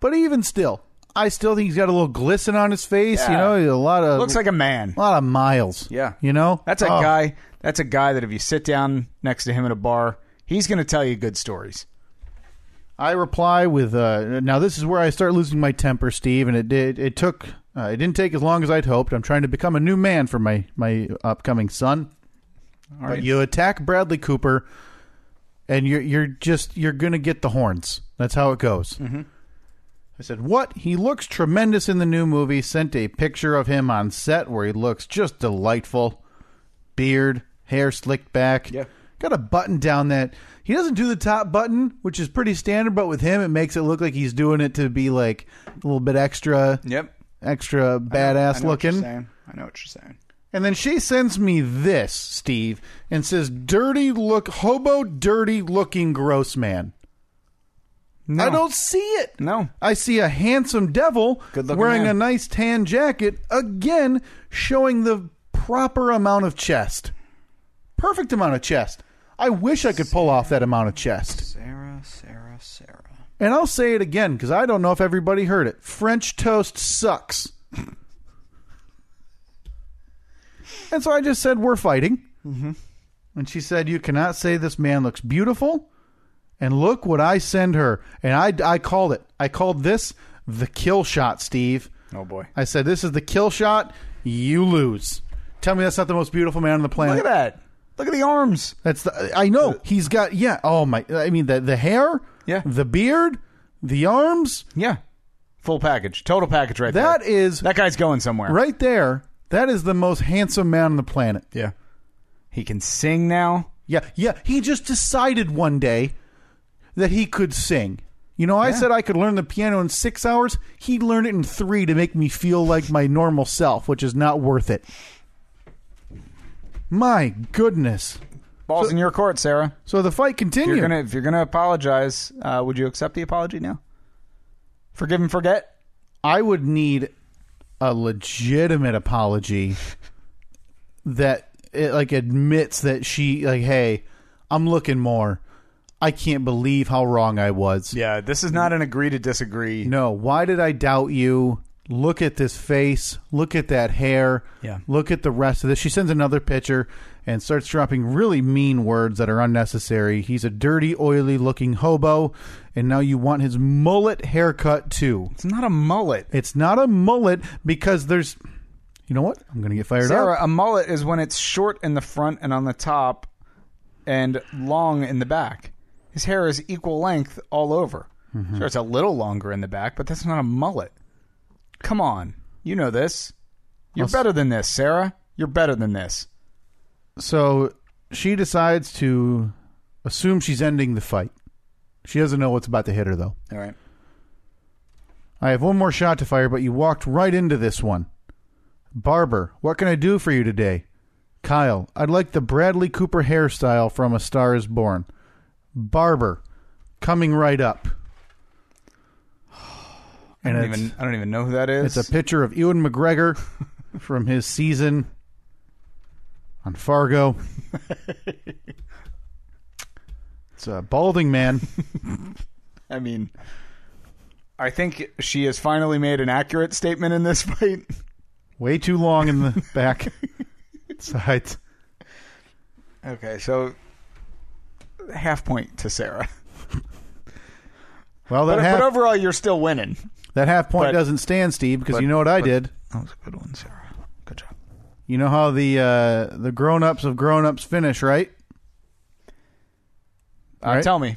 But even still, I still think he's got a little glisten on his face. Yeah. A lot of... Looks like a man. A lot of miles. Yeah. That's a guy that if you sit down next to him at a bar, he's going to tell you good stories. I reply with, now this is where I start losing my temper, Steve, and it didn't take as long as I'd hoped. I'm trying to become a new man for my upcoming son. All right. But you attack Bradley Cooper, and you're going to get the horns. That's how it goes. Mm-hmm. I said, what? He looks tremendous in the new movie. Sent a picture of him on set where he looks just delightful. Beard, hair slicked back. Yeah. Got a button down that... He doesn't do the top button, which is pretty standard, but with him, it makes it look like he's doing it to be like a little bit extra... Yep. Extra badass looking. I know what you're saying. And then she sends me this, Steve, and says, hobo dirty looking gross man. No. I don't see it. No. I see a handsome devil wearing a nice tan jacket, again, showing the proper amount of chest. Perfect amount of chest. I wish I could pull off that amount of chest. Sarah. And I'll say it again, because I don't know if everybody heard it. French toast sucks. And so I just said, we're fighting. Mm-hmm. And she said, "You cannot say this man looks beautiful. And look what I send her." And I called it. I called this the kill shot, Steve. Oh, boy. I said, "This is the kill shot. You lose." Tell me that's not the most beautiful man on the planet. Look at that. Look at the arms. I know. He's got, oh my, I mean, the hair, the beard, the arms. Yeah. Full package. Total package right there. That guy's going somewhere. Right there. That is the most handsome man on the planet. Yeah. He can sing now. Yeah. He just decided one day that he could sing. You know, I said I could learn the piano in 6 hours. He learned it in 3 to make me feel like my normal self, which is not worth it. My goodness. Ball's in your court, Sarah. So the fight continued. If you're gonna apologize, would you accept the apology now? Forgive and forget? I would need a legitimate apology that it admits that she hey, I'm looking more. I can't believe how wrong I was. Yeah, this is not an agree to disagree. No, why did I doubt you? Look at this face. Look at that hair. Yeah. Look at the rest of this. She sends another picture and starts dropping really mean words that are unnecessary. He's a dirty, oily-looking hobo, and now you want his mullet haircut, too. It's not a mullet. It's not a mullet because there's... You know what? I'm going to get fired up. Sarah, a mullet is when it's short in the front and on the top and long in the back. His hair is equal length all over. Mm-hmm. Sure, it's a little longer in the back, but that's not a mullet. Come on. You know this. You're better than this, Sarah. You're better than this. So she decides to assume she's ending the fight. She doesn't know what's about to hit her, though. All right. I have one more shot to fire, but you walked right into this one. Barber, what can I do for you today? Kyle, I'd like the Bradley Cooper hairstyle from A Star Is Born. Barber, coming right up. And I don't even know who that is. It's a picture of Ewan McGregor from his season on Fargo. It's a balding man. I mean, I think she has finally made an accurate statement in this fight. Way too long in the back. Sides. Okay, so half point to Sarah. Well, but overall, you're still winning. That half point doesn't stand, Steve, because you know what I did. That was a good one, Sarah. Good job. You know how the grown-ups of grown-ups finish, right? Right? Tell me.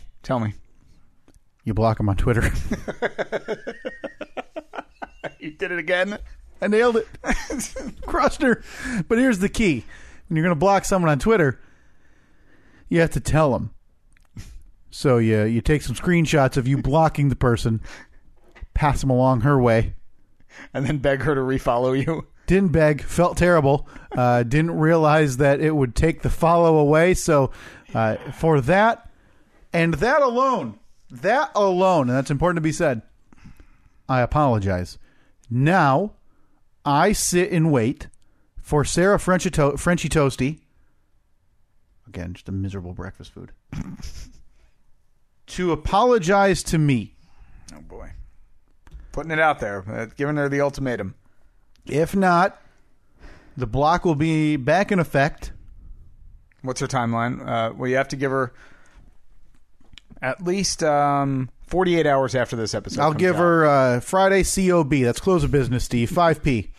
You block them on Twitter. You did it again? I nailed it. Crushed her. But here's the key. When you're going to block someone on Twitter, you have to tell them. So you take some screenshots of you blocking the person, pass them along her way. And then beg her to refollow you. Didn't beg. Felt terrible. Didn't realize that it would take the follow away. So for that, and that alone, and that's important to be said, I apologize. Now, I sit and wait for Sarah Frenchie Toasty. Again, just a miserable breakfast food. To apologize to me. Oh, boy. Putting it out there. Giving her the ultimatum. If not, the block will be back in effect. What's her timeline? Well, you have to give her at least 48 hours after this episode. I'll give her Friday COB. That's close of business, Steve. 5P.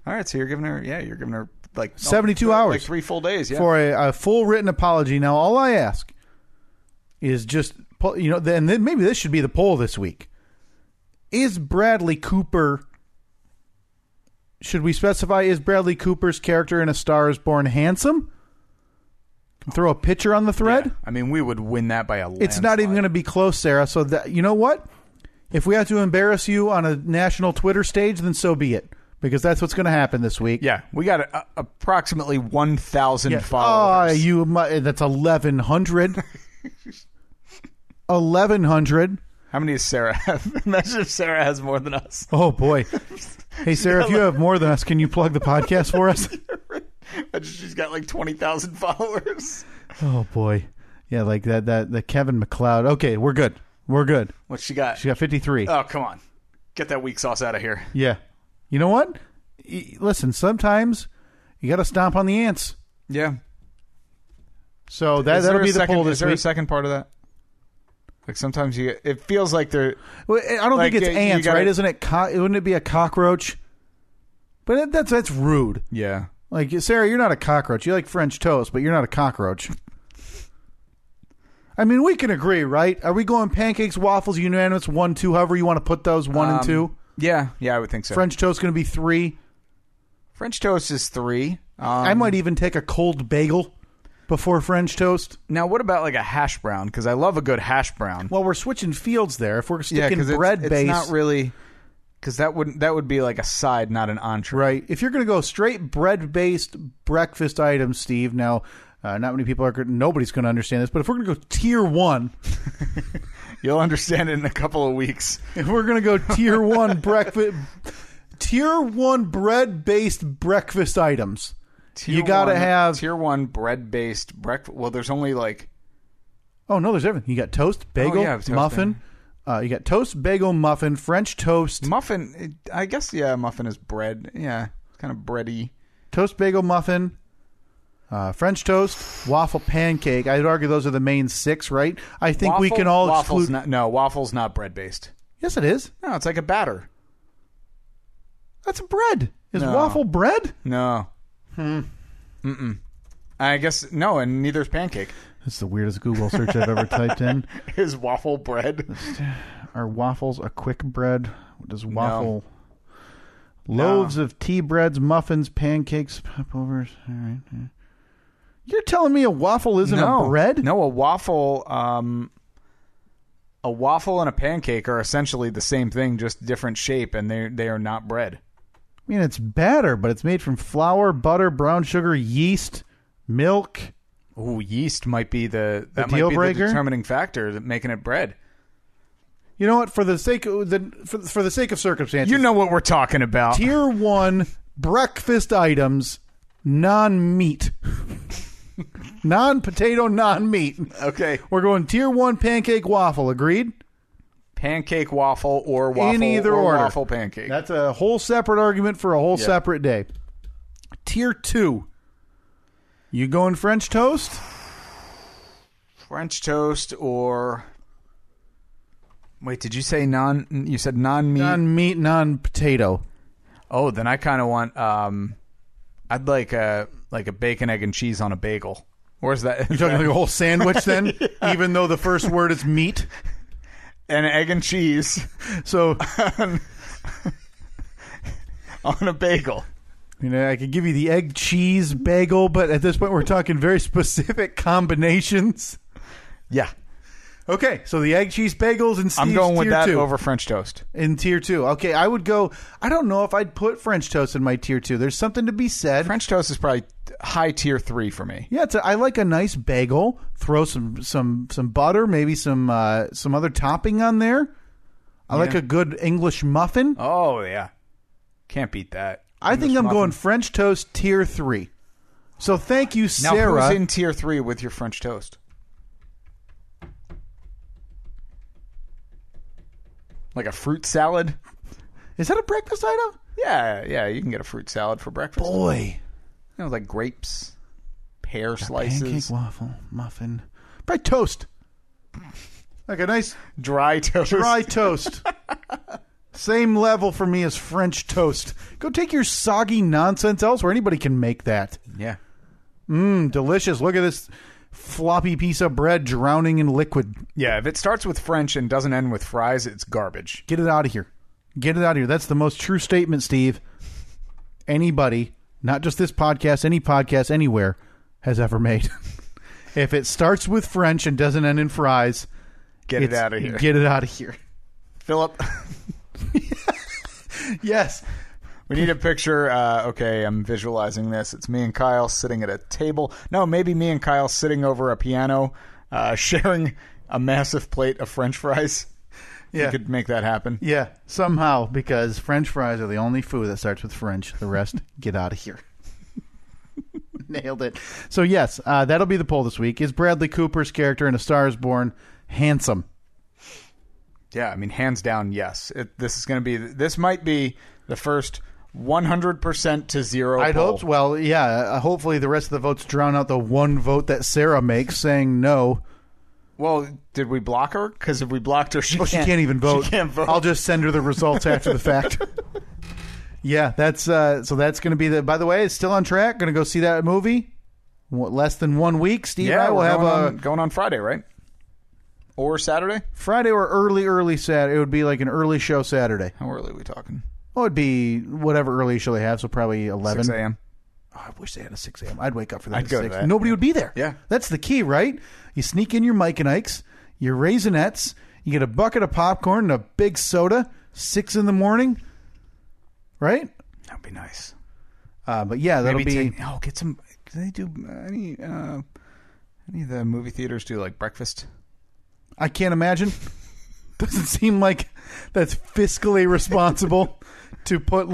All right, so you're giving her like 72 hours. Like 3 full days, yeah. For a full written apology. Now, all I ask is just, then maybe this should be the poll this week. Is Bradley Cooper, should we specify, is Bradley Cooper's character in A Star Is Born handsome? Throw a picture on the thread? Yeah. I mean, we would win that by a landslide. It's not even going to be close, Sarah. So, you know what? If we have to embarrass you on a national Twitter stage, then so be it. Because that's what's going to happen this week. Yeah, we got approximately 1,000 followers. That's 1,100. 1,100. How many does Sarah have? Imagine if Sarah has more than us. Oh, boy. Hey, Sarah, if you have more than us, can you plug the podcast for us? She's got like 20,000 followers. Oh, boy. Yeah, like that Kevin MacLeod. Okay, we're good. What's she got? She got 53. Oh, come on. Get that weak sauce out of here. Yeah. You know what? Listen, sometimes you got to stomp on the ants. Yeah. So that'll be the poll this week. Is there a second part of that? Like sometimes it feels like they're. Well, I don't think it's ants, right? Isn't it? Wouldn't it be a cockroach? But that's rude. Yeah. Like, Sarah, you're not a cockroach. You like French toast, but you're not a cockroach. I mean, we can agree, right? Are we going pancakes, waffles, unanimous, 1, 2, however you want to put those, 1 and 2? Yeah, I would think so. French toast going to be 3. French toast is 3. I might even take a cold bagel before French toast. Now, what about like a hash brown? Because I love a good hash brown. Well, we're switching fields there. If we're sticking bread base, it's not really. Because that would be like a side, not an entree. Right. If you're going to go straight bread-based breakfast items, Steve, now, not many people are. Nobody's going to understand this, but if we're going to go tier 1. You'll understand it in a couple of weeks. If we're going to go tier 1 breakfast... Tier 1 bread-based breakfast items. You got to have... Tier 1 bread-based breakfast... Well, there's only like... Oh, no, there's everything. You got toast, bagel, muffin... you got toast, bagel, muffin, French toast. Muffin, I guess, muffin is bread. Yeah, it's kind of bready. Toast, bagel, muffin, French toast, waffle, pancake. I'd argue those are the main 6, right? I think we can all exclude... Waffle's not bread-based. Yes, it is. No, it's like a batter. That's bread. Is waffle bread? No. I guess, no, and neither is pancake. That's the weirdest Google search I've ever typed in. Is waffle bread? Are waffles a quick bread? What does waffle... Loaves of tea breads, muffins, pancakes, popovers. All right. You're telling me a waffle isn't a bread? No, a waffle and a pancake are essentially the same thing, just different shape, and they are not bread. I mean, it's batter, but it's made from flour, butter, brown sugar, yeast, milk. Ooh, yeast might be the deal breaker? The determining factor that making it bread. You know what? For the sake of for the sake of circumstances, you know what we're talking about. Tier 1 breakfast items, non-meat, non-potato, non-meat. Okay, we're going tier 1 pancake waffle. Agreed? Pancake waffle or waffle in either or order. Waffle pancake. That's a whole separate argument for a whole separate day. Tier 2. You going French toast? French toast or... Wait, did you say you said non-meat? Non-meat, non-potato. Oh, then I kind of want... I'd like a bacon, egg, and cheese on a bagel. Where's that? You're talking like a whole sandwich then? Yeah. Even though the first word is meat? And egg and cheese. So... on a bagel. You know, I could give you the egg cheese bagel, but at this point we're talking very specific combinations. Yeah. Okay, so the egg cheese bagels and Steve's I'm going with tier that 2. over French toast. In tier 2. Okay, I would go... I don't know if I'd put French toast in my tier 2. There's something to be said. French toast is probably high tier 3 for me. Yeah, I like a nice bagel. Throw some butter, maybe some other topping on there. I like a good English muffin. Oh, yeah. Can't beat that. I think I'm going French toast tier 3. So thank you, Sarah. Now, who's in tier 3 with your French toast? Like a fruit salad? Is that a breakfast item? Yeah, you can get a fruit salad for breakfast. Boy. You know, like grapes, pear slices. Pancake, waffle, muffin. Probably toast. Like a nice... Dry toast. Dry toast. Same level for me as French toast. Go take your soggy nonsense elsewhere. Anybody can make that. Yeah. Delicious. Look at this floppy piece of bread drowning in liquid. Yeah, if it starts with French and doesn't end with fries, it's garbage. Get it out of here. Get it out of here. That's the most true statement, Steve, anybody, not just this podcast, any podcast anywhere, has ever made. If it starts with French and doesn't end in fries, get it out of here. Get it out of here. Philip. Yes. We need a picture. Okay, I'm visualizing this. It's me and Kyle sitting at a table. No, maybe me and Kyle sitting over a piano, sharing a massive plate of French fries. Yeah. You could make that happen. Yeah, somehow, because French fries are the only food that starts with French. The rest, get out of here. Nailed it. So, yes, that'll be the poll this week. Is Bradley Cooper's character in A Star is Born handsome? Yeah, I mean, hands down, yes. This might be the first 100% to 0. I'd hope. Well, yeah. Hopefully, the rest of the votes drown out the one vote that Sarah makes saying no. Well, did we block her? Because if we blocked her, she can't even vote. She can't vote. I'll just send her the results after the fact. Yeah, that's so that's going to be the. By the way, it's still on track. Going to go see that movie. Less than 1 week. Steve and I will have going on Friday, right? Or Saturday? Friday or early Saturday. It would be like an early show Saturday. How early are we talking? Oh, it'd be whatever early show they have, so probably 11. 6 a.m. Oh, I wish they had a 6 a.m. I'd wake up for that. I'd at go 6. to that. Nobody would be there. Yeah. That's the key, right? You sneak in your Mike and Ike's, your Raisinets, you get a bucket of popcorn and a big soda, 6 in the morning, right? That'd be nice. But yeah, that'll be... get some... Do they do any of the movie theaters do like breakfast? I can't imagine. Doesn't seem like that's fiscally responsible to put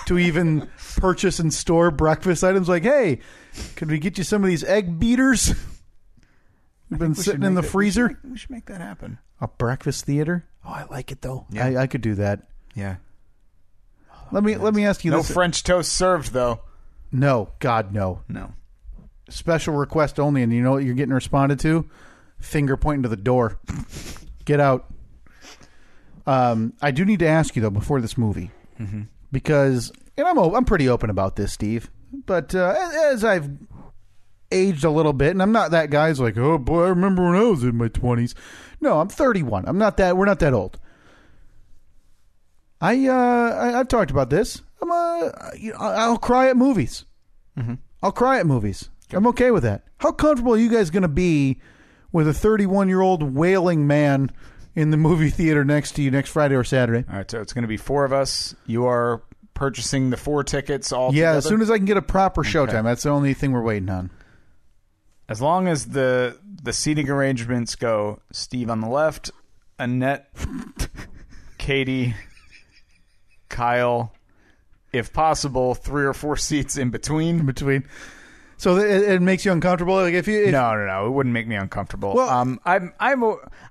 to even purchase and store breakfast items. Like, hey, could we get you some of these egg beaters? We've been sitting in the freezer. We should make that happen. A breakfast theater? Oh, I like it though. Yeah. I could do that. Yeah. Let me ask you no this. No French toast served though. No, God, no. No. Special request only, and you know what you're getting responded to? Finger pointing to the door. Get out. I do need to ask you, though, before this movie, because, and I'm pretty open about this, Steve, but as I've aged a little bit, and I'm not that guy who's like, oh, boy, I remember when I was in my 20s. No, I'm 31. We're not that old. I've talked about this. I'll cry at movies. I'll cry at movies. Okay. I'm okay with that. How comfortable are you guys going to be with a 31-year-old wailing man in the movie theater next to you next Friday or Saturday? All right, so it's going to be 4 of us. You are purchasing the 4 tickets all together? Yeah, as soon as I can get a proper showtime. That's the only thing we're waiting on. As long as the seating arrangements go Steve on the left, Annette, Katie, Kyle, if possible, 3 or 4 seats in between. So it makes you uncomfortable. Like No, it wouldn't make me uncomfortable. Well, I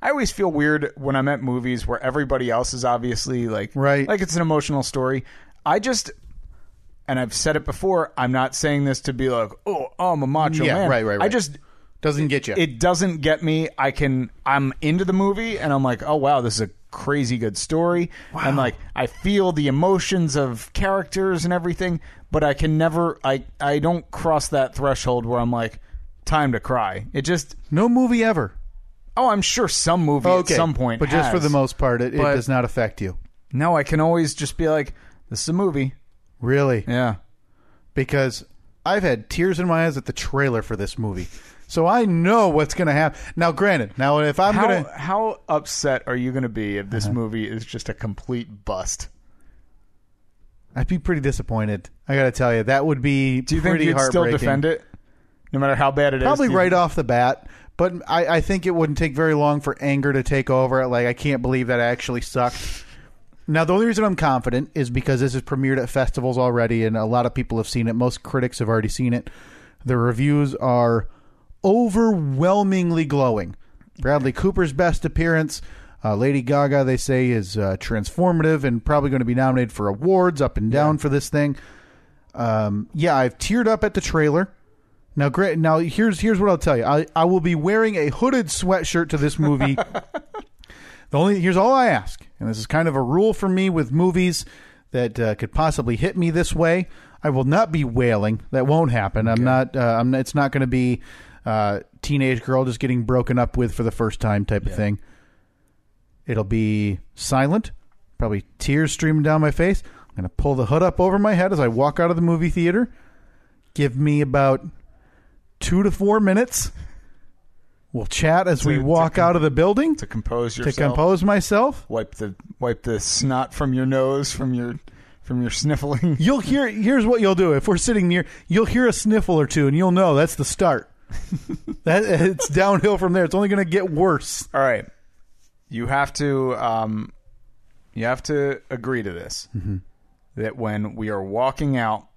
always feel weird when I'm at movies where everybody else is obviously like it's an emotional story. And I've said it before, I'm not saying this to be like, oh, I'm a macho man. Right. I just doesn't get you. It doesn't get me. I'm into the movie and I'm like, oh wow, this is a crazy good story. Wow. And like I feel the emotions of characters and everything, but I can never I don't cross that threshold where I'm like, time to cry. It just no movie ever. Oh, I'm sure some movie at some point but just for the most part it does not affect you. No, I can always just be like, this is a movie. Really? Yeah. Because I've had tears in my eyes at the trailer for this movie. So I know what's going to happen. Now, granted, if I'm going to... How upset are you going to be if this movie is just a complete bust? I'd be pretty disappointed. I got to tell you, that would be Do you pretty think you'd still defend it? No matter how bad it is? Probably right off the bat. But I think it wouldn't take very long for anger to take over. Like, I can't believe that actually sucked. Now, the only reason I'm confident is because this is premiered at festivals already, and a lot of people have seen it. Most critics have already seen it. The reviews are overwhelmingly glowing. Bradley Cooper's best appearance. Lady Gaga, they say, is transformative and probably going to be nominated for awards up and down for this thing. I've teared up at the trailer. Now, here's what I'll tell you. I will be wearing a hooded sweatshirt to this movie. Here's all I ask, and this is kind of a rule for me with movies that could possibly hit me this way. I will not be wailing. That won't happen. Okay. It's not going to be teenage girl just getting broken up with for the first time type of thing. It'll be silent, probably tears streaming down my face. I'm going to pull the hood up over my head as I walk out of the movie theater. Give me about 2 to 4 minutes. We'll chat as we walk out of the building to compose yourself. To compose myself. Wipe the snot from your nose from your sniffling. Here's what you'll do. If we're sitting near, you'll hear a sniffle or two, and you'll know that's the start. It's downhill from there. It's only going to get worse. All right, you have to agree to this. Mm-hmm. That when we are walking out,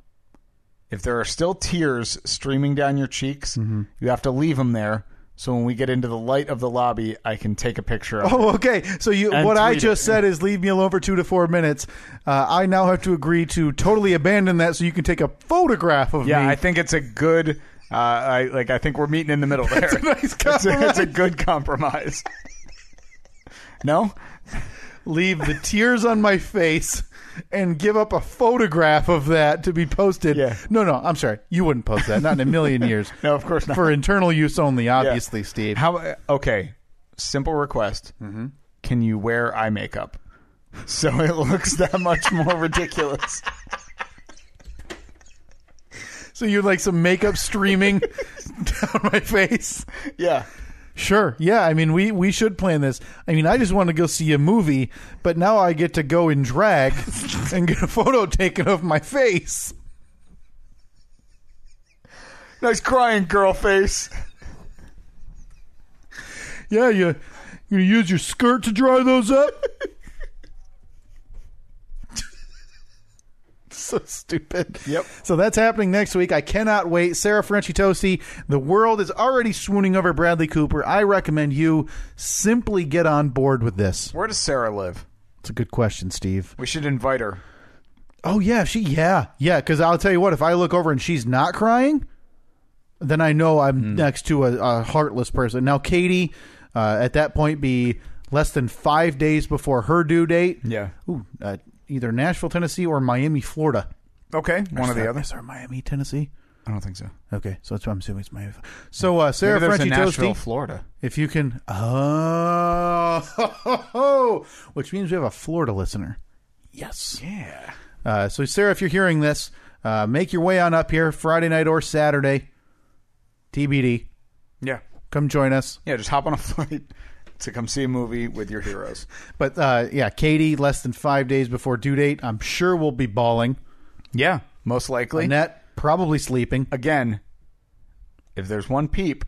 if there are still tears streaming down your cheeks, you have to leave them there. So when we get into the light of the lobby, I can take a picture of it. Oh, okay. So what I just said is leave me alone for 2 to 4 minutes. I now have to agree to totally abandon that so you can take a photograph of me. Yeah, I think it's a good. I think we're meeting in the middle there. It's a nice compromise. It's a good compromise. No? Leave the tears on my face and give up a photograph of that to be posted. Yeah. No, I'm sorry. You wouldn't post that. Not in a million years. No, of course not. For internal use only, obviously, Steve. Okay. Simple request. Mm-hmm. Can you wear eye makeup so it looks that much more ridiculous? So you'd like some makeup streaming down my face? Yeah. Sure. Yeah, I mean, we should plan this. I mean, I just want to go see a movie, but now I get to go in drag and get a photo taken of my face. Nice crying girl face. Yeah, you gonna use your skirt to dry those up? So stupid. Yep. So that's happening next week. I cannot wait. Sarah Tosti, the world is already swooning over Bradley Cooper. I recommend you simply get on board with this. Where does Sarah live? It's a good question, Steve. We should invite her. Oh, yeah. Yeah, because I'll tell you what, if I look over and she's not crying, then I know I'm next to a heartless person. Now, Katie, at that point, be less than 5 days before her due date. Yeah. Ooh, either Nashville, Tennessee, or Miami, Florida. Okay, one or the other. Is there Miami, Tennessee? I don't think so. Okay, so that's what I'm assuming it's Miami. So, Sarah Maybe there's a Nashville, Tosti, Florida. if you can... which means we have a Florida listener. Yes. Yeah. So, Sarah, if you're hearing this, make your way on up here Friday night or Saturday. TBD. Yeah. Come join us. Yeah, just hop on a flight to come see a movie with your heroes. But, Katie, less than 5 days before due date, I'm sure we'll be bawling. Yeah, most likely. Annette, probably sleeping. Again, if there's one peep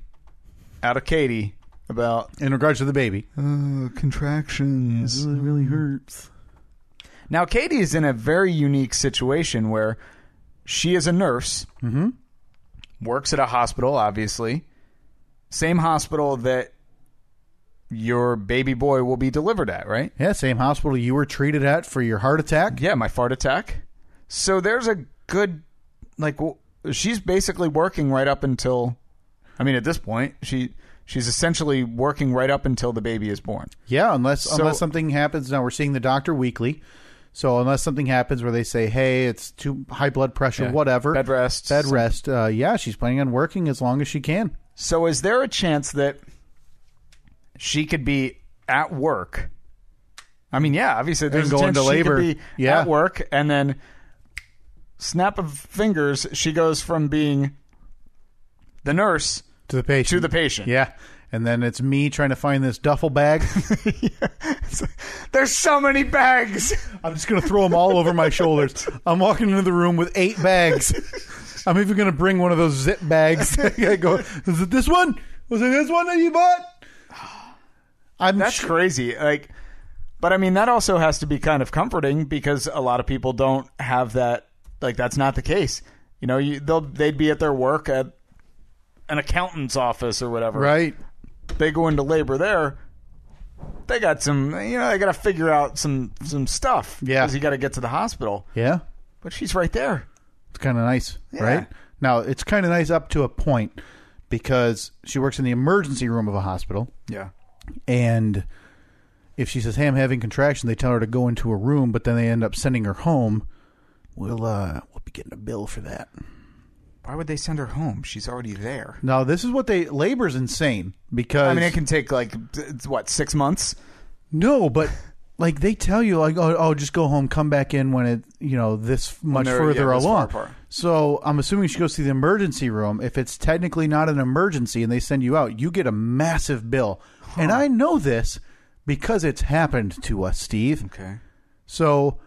out of Katie about... In regards to the baby. Contractions. It really hurts. Now, Katie is in a very unique situation where she is a nurse, works at a hospital, obviously. Same hospital that your baby boy will be delivered at, right? Yeah, same hospital you were treated at for your heart attack. Yeah, my fart attack. So there's a good, she's basically working right up until, at this point, she's essentially working right up until the baby is born. Yeah, unless something happens. Now, we're seeing the doctor weekly. So unless something happens where they say, hey, it's too high blood pressure, whatever. Bed rest. She's planning on working as long as she can. So is there a chance that she could be at work? Obviously there's a chance she could be at work, and then snap of fingers, she goes from being the nurse to the patient. Yeah. And then it's me trying to find this duffel bag. There's so many bags. I'm just going to throw them all over my shoulders. I'm walking into the room with 8 bags. I'm even going to bring one of those zip bags. I go, is it this one? Was it this one that you bought? That's crazy. But that also has to be kind of comforting because a lot of people don't have that. That's not the case. They'd be at their work at an accountant's office or whatever. Right. They go into labor there. They got some, they got to figure out some stuff. Yeah. Because you got to get to the hospital. Yeah. But she's right there. It's kind of nice, yeah. Right? Now, it's kind of nice up to a point because she works in the emergency room of a hospital. Yeah. And if she says, hey, I'm having contractions, they tell her to go into a room, but then they end up sending her home. We'll be getting a bill for that. Why would they send her home? She's already there. No, this is what labor's insane because... it can take 6 months? No, but they tell you oh, just go home, come back in when it, this much further along. So I'm assuming she goes to the emergency room. If it's technically not an emergency and they send you out, you get a massive bill. Huh. And I know this because it's happened to us, Steve. Okay. So...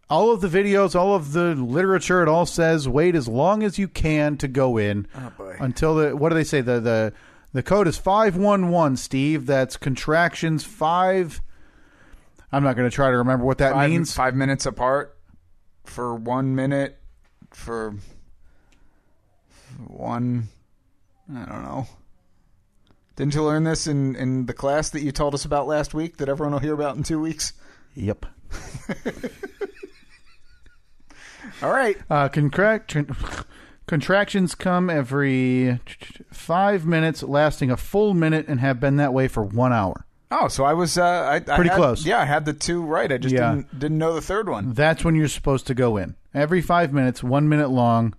all of the videos, all of the literature, it all says wait as long as you can to go in. Oh, boy. Until what do they say? The code is 511, Steve. That's contractions 5. I'm not going to try to remember what that means. 5 minutes apart for 1 minute for one, I don't know, Didn't you learn this in the class that you told us about last week that everyone will hear about in 2 weeks? Yep. All right. Contractions come every 5 minutes, lasting a full minute, and have been that way for 1 hour. Oh, so I was pretty close. Yeah, I had the 2 right. I just didn't know the third one. That's when you're supposed to go in. Every 5 minutes, 1 minute long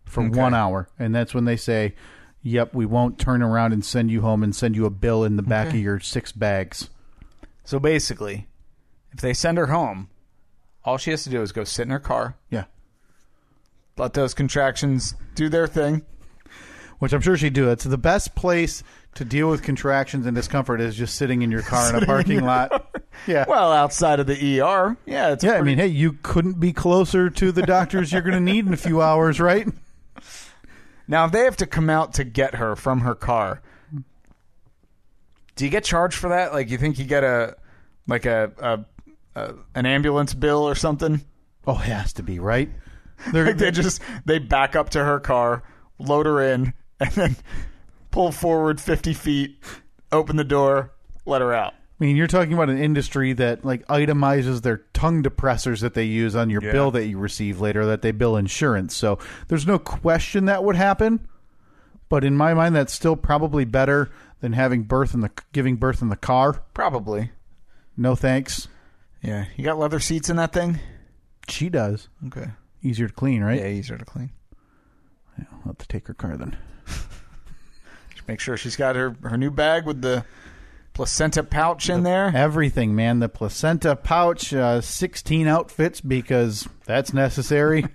for 1 hour. And that's when they say, yep, we won't turn around and send you home and send you a bill in the back of your 6 bags. So basically, if they send her home, all she has to do is go sit in her car. Yeah. Let those contractions do their thing. Which I'm sure she'd do. It's the best place to deal with contractions and discomfort is just sitting in your car in a parking lot. Yeah. Well, outside of the ER. Yeah. I mean, hey, you couldn't be closer to the doctors you're going to need in a few hours, right? Now, if they have to come out to get her from her car, do you get charged for that? Like, you think you get an ambulance bill or something? Oh, it has to be, right? They back up to her car, load her in, and then pull forward 50 feet, open the door, let her out. I mean, you're talking about an industry that itemizes their tongue depressors that they use on your bill that you receive later, that they bill insurance. So there's no question that would happen. But in my mind, that's still probably better than giving birth in the car. Probably. No thanks. Yeah. You got leather seats in that thing? She does. Okay. Easier to clean, right? Yeah, easier to clean. Yeah, I'll have to take her car then. Just make sure she's got her new bag with the placenta pouch in there. Everything, man. The placenta pouch, 16 outfits because that's necessary.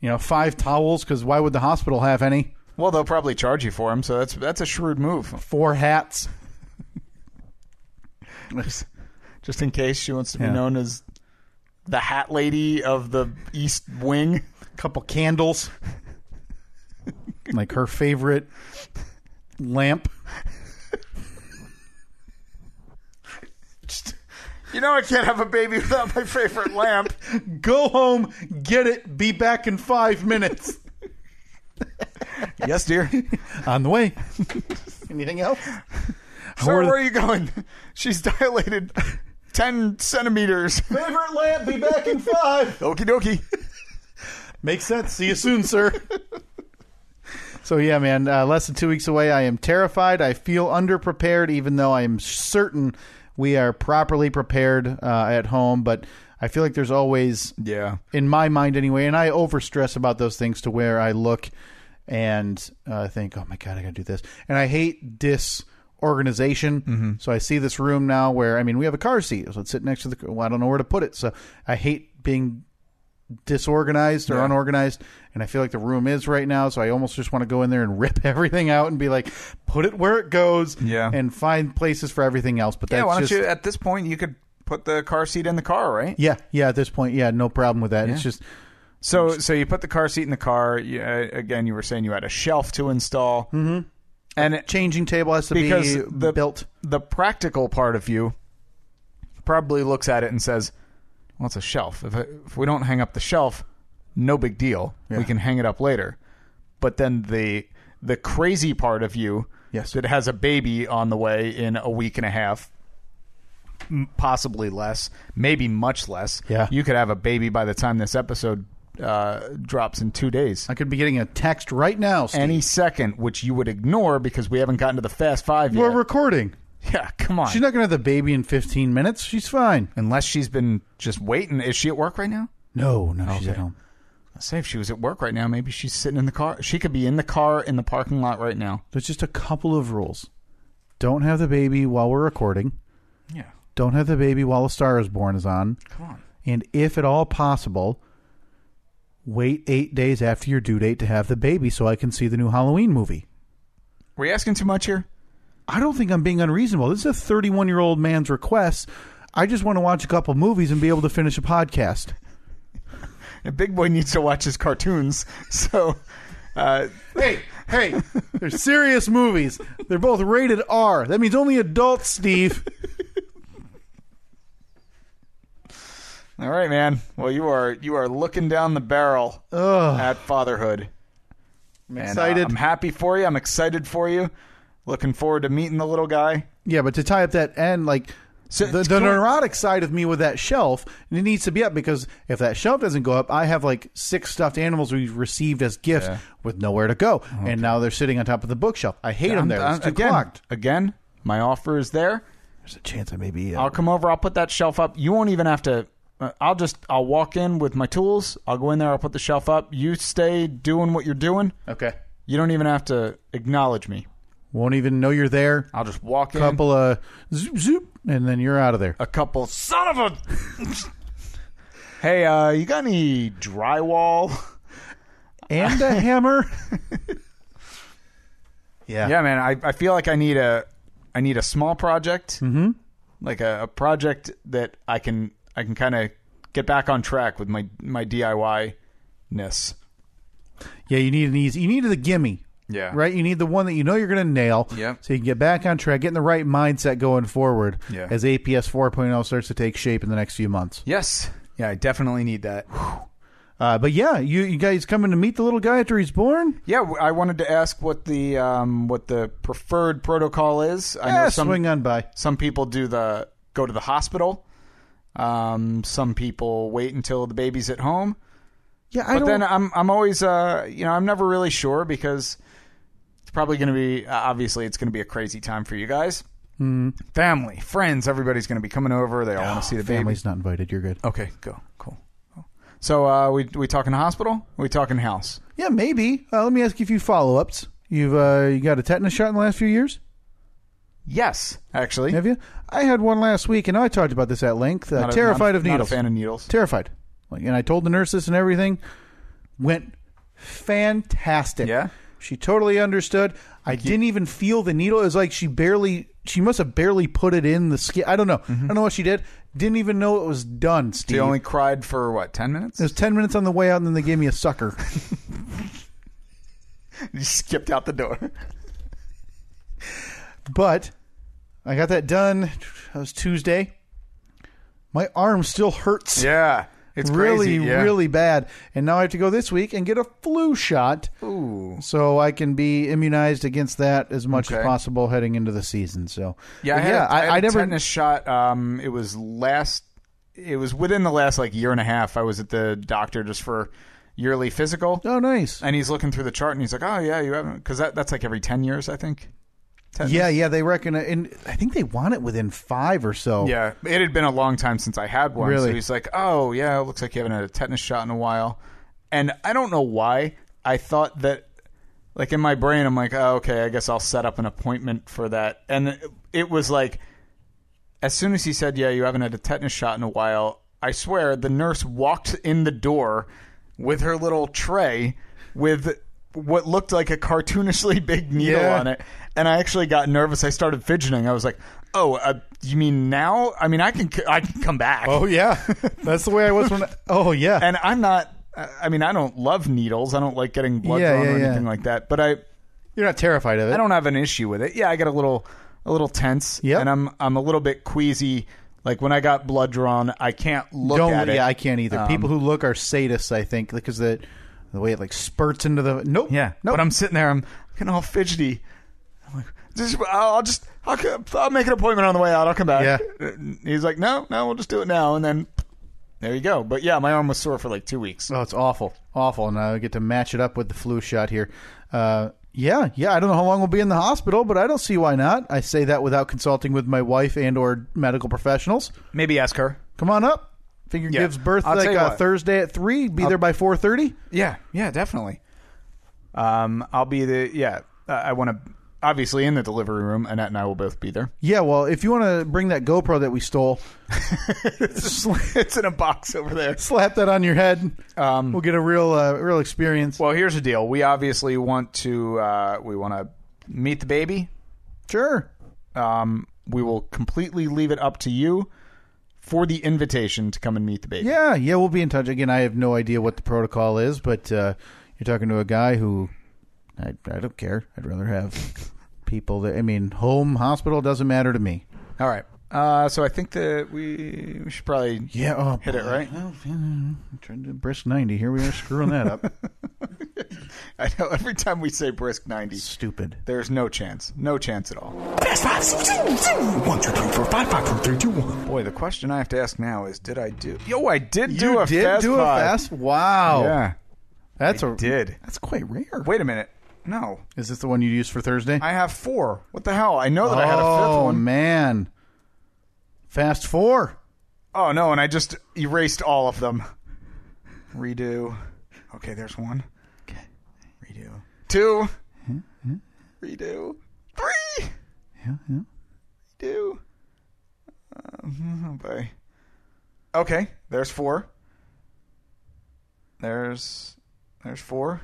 5 towels because why would the hospital have any? Well, they'll probably charge you for them, so that's a shrewd move. 4 hats. Just in case she wants to be known as the hat lady of the East Wing. Couple candles. Like her favorite lamp. I can't have a baby without my favorite lamp. Go home, get it, be back in 5 minutes. Yes, dear. On the way. Anything else? Sir, where are you going? She's dilated 10 centimeters. Favorite lamp, be back in 5. Okie dokie. Makes sense. See you soon, sir. So, yeah, man, less than 2 weeks away. I am terrified. I feel underprepared, even though I am certain we are properly prepared at home. But I feel like there's always, in my mind anyway, and I overstress about those things to where I look and think, oh, my God, I got to do this. And I hate disorganization. Mm-hmm. So I see this room now where, we have a car seat. So it's sitting next to I don't know where to put it. So I hate being disorganized or unorganized, and I feel like the room is right now, so I almost just want to go in there and rip everything out and be like, put it where it goes and find places for everything else. But that's why don't you, at this point, you could put the car seat in the car, right? Yeah, at this point, no problem with that. It's just... So you put the car seat in the car. Again, you were saying you had a shelf to install. Mm-hmm. And a changing table has to be built. The practical part of you probably looks at it and says, well, it's a shelf. If we don't hang up the shelf, no big deal. Yeah. We can hang it up later. But then the crazy part of you that has a baby on the way in a week and a half, possibly less, maybe much less. Yeah. You could have a baby by the time this episode drops in 2 days. I could be getting a text right now, Steve. Any second, which you would ignore because we haven't gotten to the Fast Five yet. We're recording. Yeah, come on. She's not going to have the baby in 15 minutes. She's fine. Unless she's been just waiting. Is she at work right now? No, she's at home. I'll say if she was at work right now, maybe she's sitting in the car. She could be in the car in the parking lot right now. There's just a couple of rules. Don't have the baby while we're recording. Yeah. Don't have the baby while A Star Is Born is on. Come on. And if at all possible, wait 8 days after your due date to have the baby so I can see the new Halloween movie. Were you asking too much here? I don't think I'm being unreasonable. This is a 31-year-old man's request. I just want to watch a couple movies and be able to finish a podcast. A big boy needs to watch his cartoons. So, hey, they're serious movies. They're both rated R. That means only adults, Steve. All right, man. Well, you are looking down the barrel at fatherhood. I'm excited. I'm happy for you. I'm excited for you. Looking forward to meeting the little guy. Yeah, but to tie up that end, like So the neurotic side of me with that shelf, it needs to be up because if that shelf doesn't go up, I have like 6 stuffed animals we've received as gifts with nowhere to go, and now they're sitting on top of the bookshelf. I hate them there. It's too clogged. Again, my offer is there. There's a chance I may be. I'll come over. I'll put that shelf up. You won't even have to. I'll walk in with my tools. I'll go in there. I'll put the shelf up. You stay doing what you're doing. Okay. You don't even have to acknowledge me. Won't even know you're there. I'll just walk in. Couple of zoop zoop, and then you're out of there. A couple. Son of a. Hey, you got any drywall? And a hammer. Yeah, man. I feel like I need a small project. Mm-hmm. Like a project that I can kind of get back on track with my DIY-ness. Yeah, you need an easy. You need the gimme. Yeah. Right? You need the one that you know you're going to nail. Yeah. So you can get back on track, get in the right mindset going forward as APS 4.0 starts to take shape in the next few months. Yes. Yeah, I definitely need that. But yeah, you guys coming to meet the little guy after he's born? Yeah, I wanted to ask what the preferred protocol is. I know swing on by. Some people go to the hospital. Some people wait until the baby's at home. Yeah, then I'm always I'm never really sure because it's probably going to be obviously it's going to be a crazy time for you guys. Family, friends, everybody's going to be coming over. They all want to see the baby. Family's not invited. You're good. Okay, cool. So we talking hospital? Or we talking house? Yeah, maybe. Let me ask you a few follow-ups. You got a tetanus shot in the last few years? Yes, actually. Have you? I had one last week, and I talked about this at length. Terrified of needles. Not a fan of needles. Terrified. And I told the nurse this and everything. Went fantastic. Yeah? She totally understood. I didn't even feel the needle. It was like she must have barely put it in the skin. I don't know. I don't know what she did. Didn't even know it was done, Steve. She only cried for, 10 minutes? It was 10 minutes on the way out, and then they gave me a sucker. You skipped out the door. But I got that done. That was Tuesday. My arm still hurts. Yeah. It's really, crazy. really bad. And now I have to go this week and get a flu shot. Ooh. So I can be immunized against that as much as possible heading into the season. So I had a tetanus shot. It was within the last year and a half. I was at the doctor just for yearly physical. Oh, nice. And he's looking through the chart and he's like, oh yeah, you haven't, because that's like every 10 years, I think. Tetanus. Yeah, they reckon, and I think they want it within 5 or so. Yeah, it had been a long time since I had one. Really? So he's like, oh, yeah, it looks like you haven't had a tetanus shot in a while. And I don't know why. I thought that, in my brain, I'm like, oh, okay, I guess I'll set up an appointment for that. And it was like, as soon as he said, yeah, you haven't had a tetanus shot in a while, I swear the nurse walked in the door with her little tray with what looked like a cartoonishly big needle on it. And I actually got nervous. I started fidgeting. I was like, oh, you mean now? I mean, I can come back. Oh, yeah. That's the way I was when oh, yeah. And I'm not, I don't love needles. I don't like getting blood drawn or anything like that. But you're not terrified of it. I don't have an issue with it. Yeah, I get a little tense. Yep. And I'm a little bit queasy. Like when I got blood drawn, I can't look at it. Yeah, I can't either. People who look are sadists, I think, because the way it spurts into the nope. Yeah. Nope. But I'm sitting there, I'm getting all fidgety. I'm like, I'll make an appointment on the way out. I'll come back. Yeah. He's like, no, we'll just do it now. And then there you go. But yeah, my arm was sore for 2 weeks. Oh, it's awful. And I get to match it up with the flu shot here. Yeah. I don't know how long we'll be in the hospital, but I don't see why not. I say that without consulting with my wife and or medical professionals. Maybe ask her. Come on up. Figure gives birth Thursday at 3. Be there by 4:30. Yeah, definitely. I'll be I want to obviously in the delivery room. Annette and I will both be there. Yeah, well, if you want to bring that GoPro that we stole, it's in a box over there. Slap that on your head. We'll get a real experience. Well, here's the deal. We obviously want to meet the baby. Sure. We will completely leave it up to you for the invitation to come and meet the baby. Yeah, we'll be in touch. Again, I have no idea what the protocol is, but you're talking to a guy who I don't care. I'd rather have people that, home, hospital, doesn't matter to me. All right. So I think that we should probably hit it, right? Well, I'm trying to brisk 90. Here we are screwing that up. I know. Every time we say brisk 90, Stupid. there's no chance. No chance at all. Fast 5, 1, 2, 3, 4, 5, 5, 4, 3, 2, 1. Boy, the question I have to ask now is, did I do... Yo, I did do You a did fast do a five. fast? Wow. Yeah, That's did. That's quite rare. Wait a minute. No. Is this the one you used for Thursday? I have 4. What the hell? I know that I had a 5th one. Oh, man. Fast 4. Oh, no, and I just erased all of them. Redo. Okay, there's 1. Okay. Redo. 2. Redo. 3. Yeah. Redo. Oh, boy. Okay, there's 4. There's 4.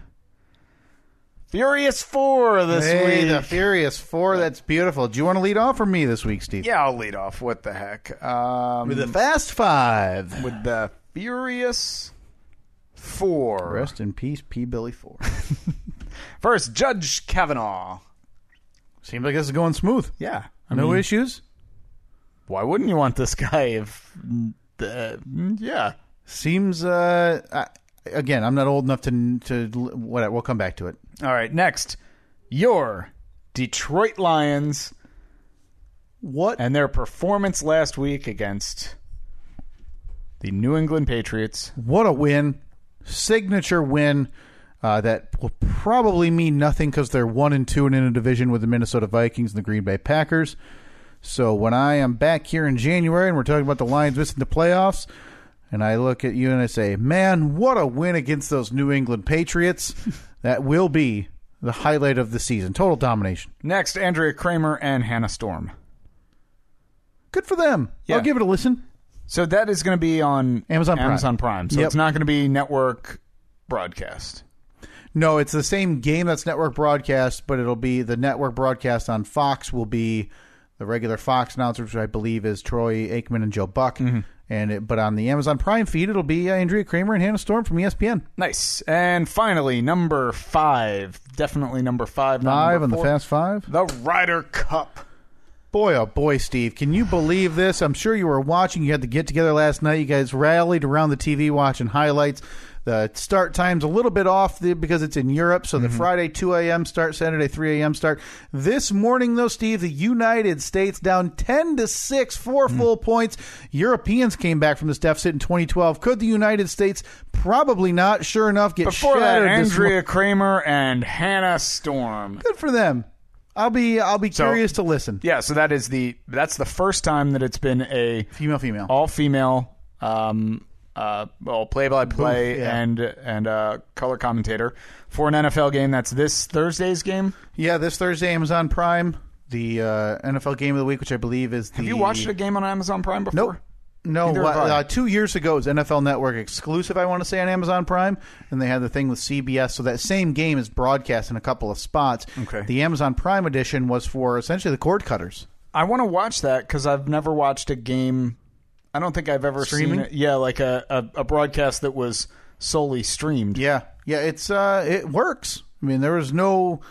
Furious 4 this week. The Furious 4. That's beautiful. Do you want to lead off for me this week, Steve? Yeah, I'll lead off. What the heck? With the Fast 5. With the Furious 4. Rest in peace, P. Billy 4. First, Judge Kavanaugh. Seems like this is going smooth. Yeah. No issues? Why wouldn't you want this guy if... yeah. Seems... again, I'm not old enough to whatever. We'll come back to it. All right, next. Your Detroit Lions. What? And their performance last week against the New England Patriots. What a win. Signature win that will probably mean nothing because they're 1-2 and in a division with the Minnesota Vikings and the Green Bay Packers. So when I am back here in January and we're talking about the Lions missing the playoffs, and I look at you and I say, man, what a win against those New England Patriots. That will be the highlight of the season. Total domination. Next, Andrea Kramer and Hannah Storm. Good for them. Yeah. I'll give it a listen. So that is going to be on Amazon Prime. So Yep. it's not going to be network broadcast. No, it's the same game that's network broadcast, but it'll be the network broadcast on Fox will be the regular Fox announcers, which I believe is Troy Aikman and Joe Buck. Mm-hmm. But on the Amazon Prime feed, it'll be Andrea Kramer and Hannah Storm from ESPN. Nice. And finally, number 5. Definitely number 5. Five on the Fast 5. The Ryder Cup. Boy, oh boy, Steve. Can you believe this? I'm sure you were watching. You had to get together last night. You guys rallied around the TV watching highlights. The start time's a little bit off because it's in Europe, so the Friday 2 a.m. start, Saturday 3 a.m. start. This morning, though, Steve, the United States down 10-6, 4 full points. Europeans came back from this deficit in 2012. Could the United States? Probably not. Sure enough, get Before that, shattered Andrea Kramer and Hannah Storm. Good for them. I'll be curious to listen. Yeah, so that's the first time that it's been a Female. all female play-by-play Booth, yeah. and color commentator for an NFL game. That's this Thursday's game. Yeah, this Thursday, Amazon Prime, the NFL game of the week, which I believe is the... Have you watched a game on Amazon Prime before? Nope. No, 2 years ago it was NFL Network exclusive, I want to say, on Amazon Prime, and they had the thing with CBS, so that same game is broadcast in a couple of spots. Okay. The Amazon Prime edition was for essentially the cord cutters. I want to watch that because I've never watched a game. I don't think I've ever Streaming? seen it. Yeah, like a broadcast that was solely streamed. Yeah, it's it works. I mean, there was no...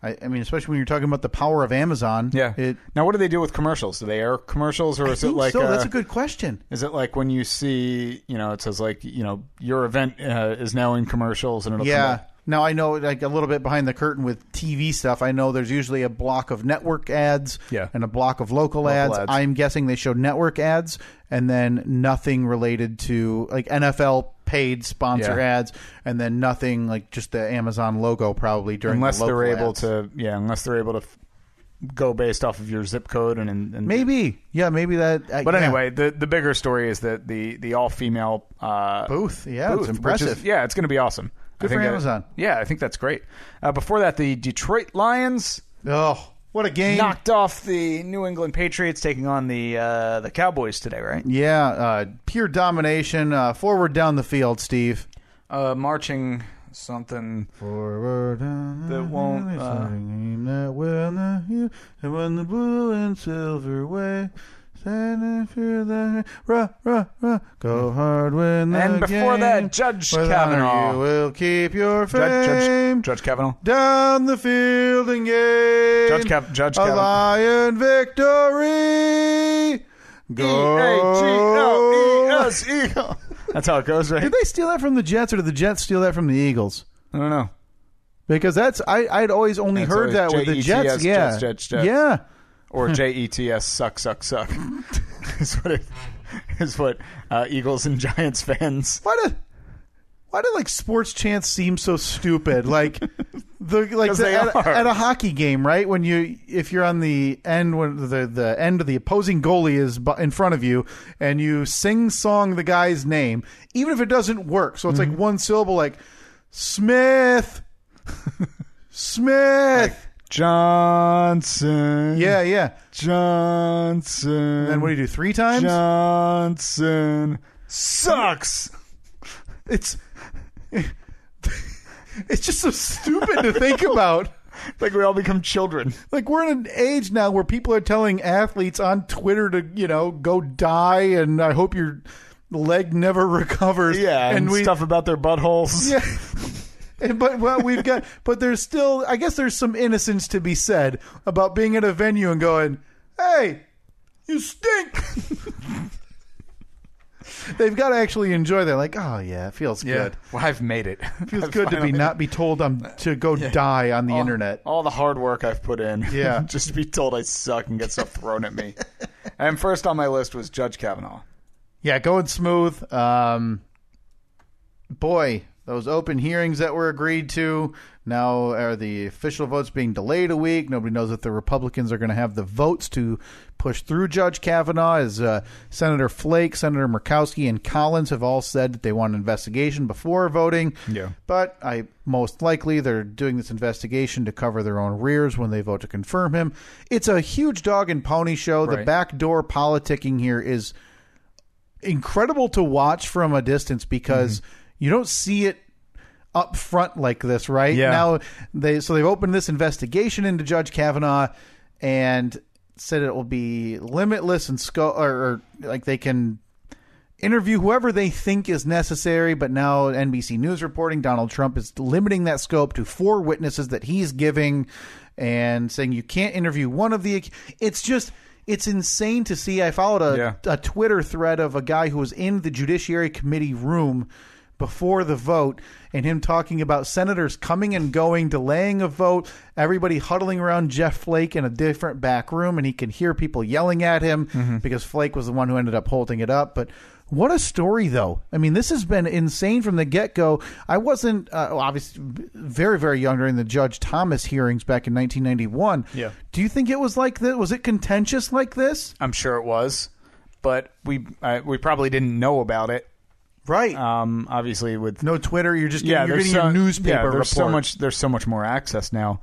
I mean, especially when you're talking about the power of Amazon. Yeah. Now, what do they do with commercials? Do they air commercials, or is it like? That's a good question. Is it like when you see, it says like, your event is now in commercials, and it'll come up? Now, I know, like, a little bit behind the curtain with TV stuff. I know there's usually a block of network ads and a block of local ads. I'm guessing they show network ads and then nothing related to, like, NFL paid sponsor ads, and then nothing like just the Amazon logo probably during unless the local they're able ads. unless they're able to go based off of your zip code and maybe that. But anyway, the bigger story is that the all female booth. Yeah, it's impressive. It's going to be awesome. Good for Amazon. I think that's great. Before that, the Detroit Lions. Oh, what a game! Knocked off the New England Patriots, taking on the Cowboys today, right? Yeah, pure domination. Forward down the field, Steve. Marching something forward down that won't. That will not you, and when the blue and silver way. Standing for the go hard when the and before game, that, Judge Kavanaugh. You will keep your fame. Judge Kavanaugh. Down the field and game. Judge a Kavanaugh. Lion victory. Go. E-A-G-L-E-S. That's how it goes, right? Did they steal that from the Jets, or did the Jets steal that from the Eagles? I don't know. Because I'd always only heard that with the Jets. Yeah. Jets. Yeah. Or JETS suck. is what Eagles and Giants fans. Why do like sports chants seem so stupid? Like at a hockey game, right? When if you're on the end, when the end of the opposing goalie is in front of you, and you sing song the guy's name, even if it doesn't work. So it's like one syllable, like Smith. Like Johnson. Yeah. Johnson. And then what do you do? 3 times? Johnson sucks. It's just so stupid to think about. Like we all become children. Like we're in an age now where people are telling athletes on Twitter to, go die, and I hope your leg never recovers. Yeah, and stuff about their buttholes. Yeah. But there's still, I guess there's some innocence to be said about being at a venue and going, hey, you stink. They've got to actually enjoy that. Like, oh yeah, it feels good. Well, I've made it. It feels good to not be told I'm to go die on the internet. All the hard work I've put in. Yeah. Just to be told I suck and get stuff thrown at me. And first on my list was Judge Kavanaugh. Yeah, going smooth. Boy, those open hearings that were agreed to now are the official votes being delayed a week. Nobody knows if the Republicans are going to have the votes to push through Judge Kavanaugh. As Senator Flake, Senator Murkowski, and Collins have all said that they want an investigation before voting. Yeah. But most likely they're doing this investigation to cover their own rears when they vote to confirm him. It's a huge dog and pony show. Right. The backdoor politicking here is incredible to watch from a distance because you don't see it up front like this, right? Yeah. Now they've opened this investigation into Judge Kavanaugh and said it will be limitless and scope, or like they can interview whoever they think is necessary. But now NBC News reporting Donald Trump is limiting that scope to 4 witnesses that he's giving and saying you can't interview one of the. It's insane to see. I followed a Twitter thread of a guy who was in the Judiciary Committee room before the vote, and him talking about senators coming and going, delaying a vote, everybody huddling around Jeff Flake in a different back room, and he can hear people yelling at him because Flake was the one who ended up holding it up. But what a story, though. I mean, this has been insane from the get-go. I wasn't obviously very, very young during the Judge Thomas hearings back in 1991. Yeah. Do you think it was like this? Was it contentious like this? I'm sure it was, but we probably didn't know about it. Right. Obviously, with no Twitter, you're just getting your newspaper report. There's so much more access now.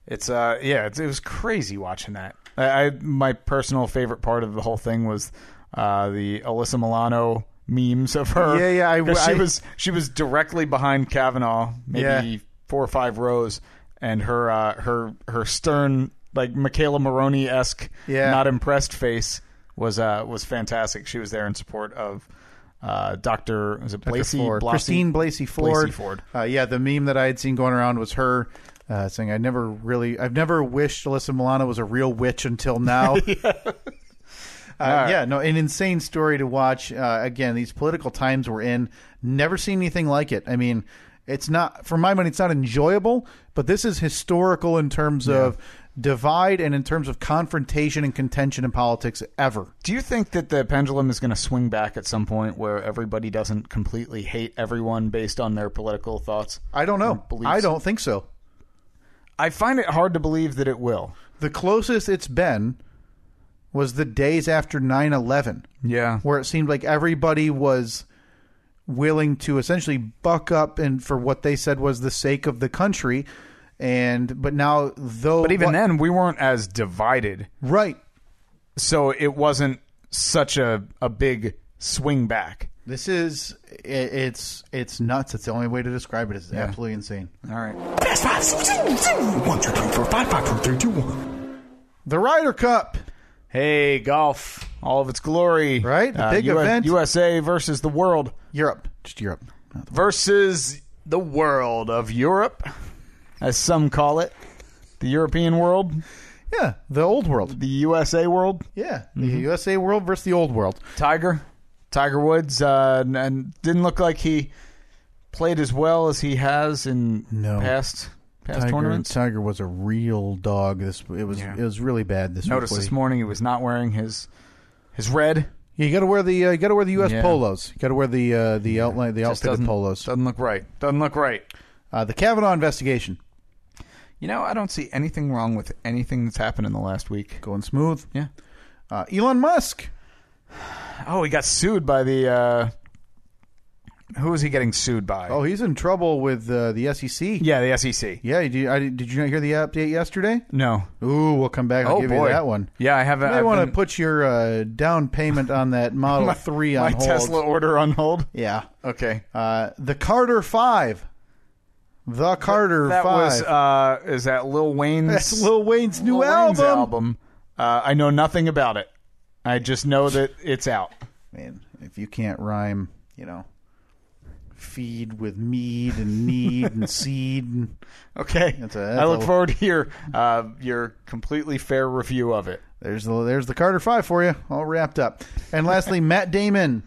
It's it was crazy watching that. My personal favorite part of the whole thing was the Alyssa Milano memes of her. She was directly behind Kavanaugh, maybe 4 or 5 rows, and her stern, like Michaela Maroney-esque, not impressed face was fantastic. She was there in support of Dr. Was it Blasey? Christine Blasey Ford. The meme that I had seen going around was her saying, I've never wished Alyssa Milano was a real witch until now. An insane story to watch. Again, these political times we're in, never seen anything like it. I mean, it's not, for my money, it's not enjoyable, but this is historical in terms of divide and in terms of confrontation and contention in politics ever. Do you think that the pendulum is going to swing back at some point where everybody doesn't completely hate everyone based on their political thoughts? I don't know. I don't think so. I find it hard to believe that it will. The closest it's been was the days after 9/11. Yeah. Where it seemed like everybody was willing to essentially buck up and for what they said was the sake of the country. But even then we weren't as divided, right? So it wasn't such a big swing back. This is it's nuts. It's the only way to describe it. It's absolutely insane. All right, fast 1, 2, 3, 4, 5, 5, 4, 3, 2, 1. The Ryder Cup. Hey, golf, all of its glory, right? The big event. USA versus the world. Europe. Versus the world of Europe, as some call it, the European world. Yeah, the old world. The USA world. Yeah, the USA world versus the old world. Tiger Woods, and didn't look like he played as well as he has in past tournaments. Tiger was a real dog. It was really bad this week. Noticed this morning he was not wearing his red. Yeah, you got to wear the U.S. polos. You got to wear the outline, the outfitted polos. Doesn't look right. The Kavanaugh investigation. I don't see anything wrong with anything that's happened in the last week. Going smooth. Yeah. Elon Musk. Oh, he got sued by the. Who is he getting sued by? Oh, he's in trouble with the SEC. Yeah, the SEC. Yeah, did you not hear the update yesterday? No. Ooh, we'll come back. I'll give you that one. Yeah, I haven't. You may want to put your down payment on that Model 3 on hold. My Tesla order on hold? Yeah. Okay. The Carter 5. The Carter 5. That was, is that Lil Wayne's? That's Lil Wayne's new album. I know nothing about it. I just know that it's out. Man, if you can't rhyme, feed with mead and need and seed. Okay. I look forward to your completely fair review of it. There's the Carter 5 for you, all wrapped up. And lastly, Matt Damon.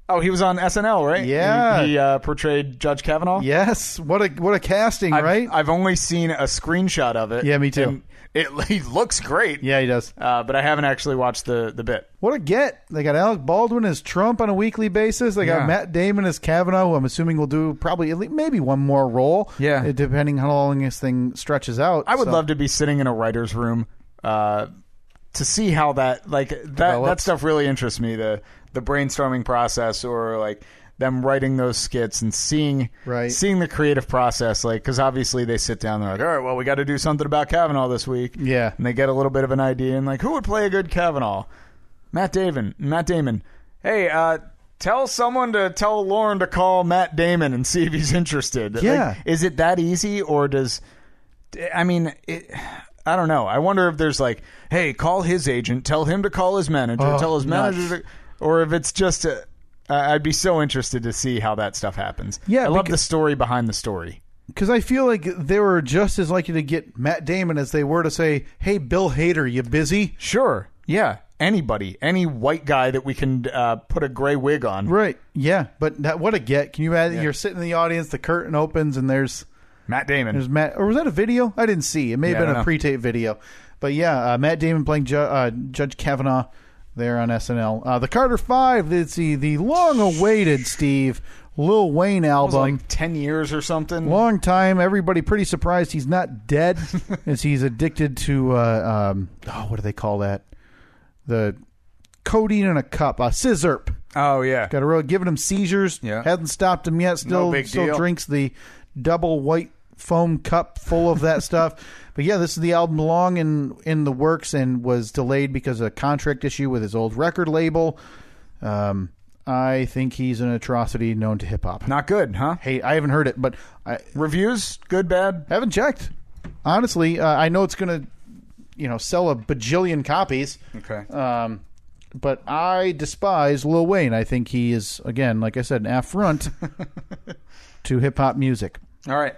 Oh, he was on SNL, right? Yeah. He portrayed Judge Kavanaugh? Yes. What a casting, right? I've only seen a screenshot of it. Yeah, me too. He looks great. Yeah, he does. But I haven't actually watched the bit. What a get. They got Alec Baldwin as Trump on a weekly basis. They got Matt Damon as Kavanaugh, who I'm assuming will do probably maybe one more role. Yeah. Depending how long this thing stretches out. I would love to be sitting in a writer's room to see how that stuff really interests me. The brainstorming process, or them writing those skits and seeing the creative process, because obviously they sit down and they're like, all right, well, we got to do something about Kavanaugh this week. Yeah. And they get a little bit of an idea and who would play a good Kavanaugh? Matt Damon. Hey, tell someone to tell Lauren to call Matt Damon and see if he's interested. Yeah. Is it that easy, or I don't know. I wonder if there's hey, call his agent, tell him to call his manager, tell his manager to, or if it's just I'd be so interested to see how that stuff happens. Yeah, I love the story behind the story. Because I feel like they were just as likely to get Matt Damon as they were to say, hey, Bill Hader, you busy? Sure. Yeah. Anybody. Any white guy that we can put a gray wig on. Right. Yeah. But what a get. Can you imagine? You're sitting in the audience, the curtain opens, and there's Matt Damon. There's Matt. Or was that a video? I didn't see. It may have been a pre-tape video. But yeah, Matt Damon playing Judge Kavanaugh there on SNL. The Carter 5, it's the long-awaited, Steve, Lil Wayne album. It was 10 years or something. Long time. Everybody pretty surprised he's not dead, as he's addicted to, what do they call that? The codeine in a cup. Sizzurp. Oh, yeah. Got a real giving him seizures. Yeah. Hasn't stopped him yet. Still drinks the double white foam cup full of that stuff. But yeah, this is the album long in the works and was delayed because of a contract issue with his old record label. I think he's an atrocity known to hip-hop. Not good, huh? Hey, I haven't heard it, but... Reviews? Good, bad? Haven't checked. Honestly, I know it's going to sell a bajillion copies. Okay. But I despise Lil Wayne. I think he is, again, like I said, an affront to hip-hop music. All right.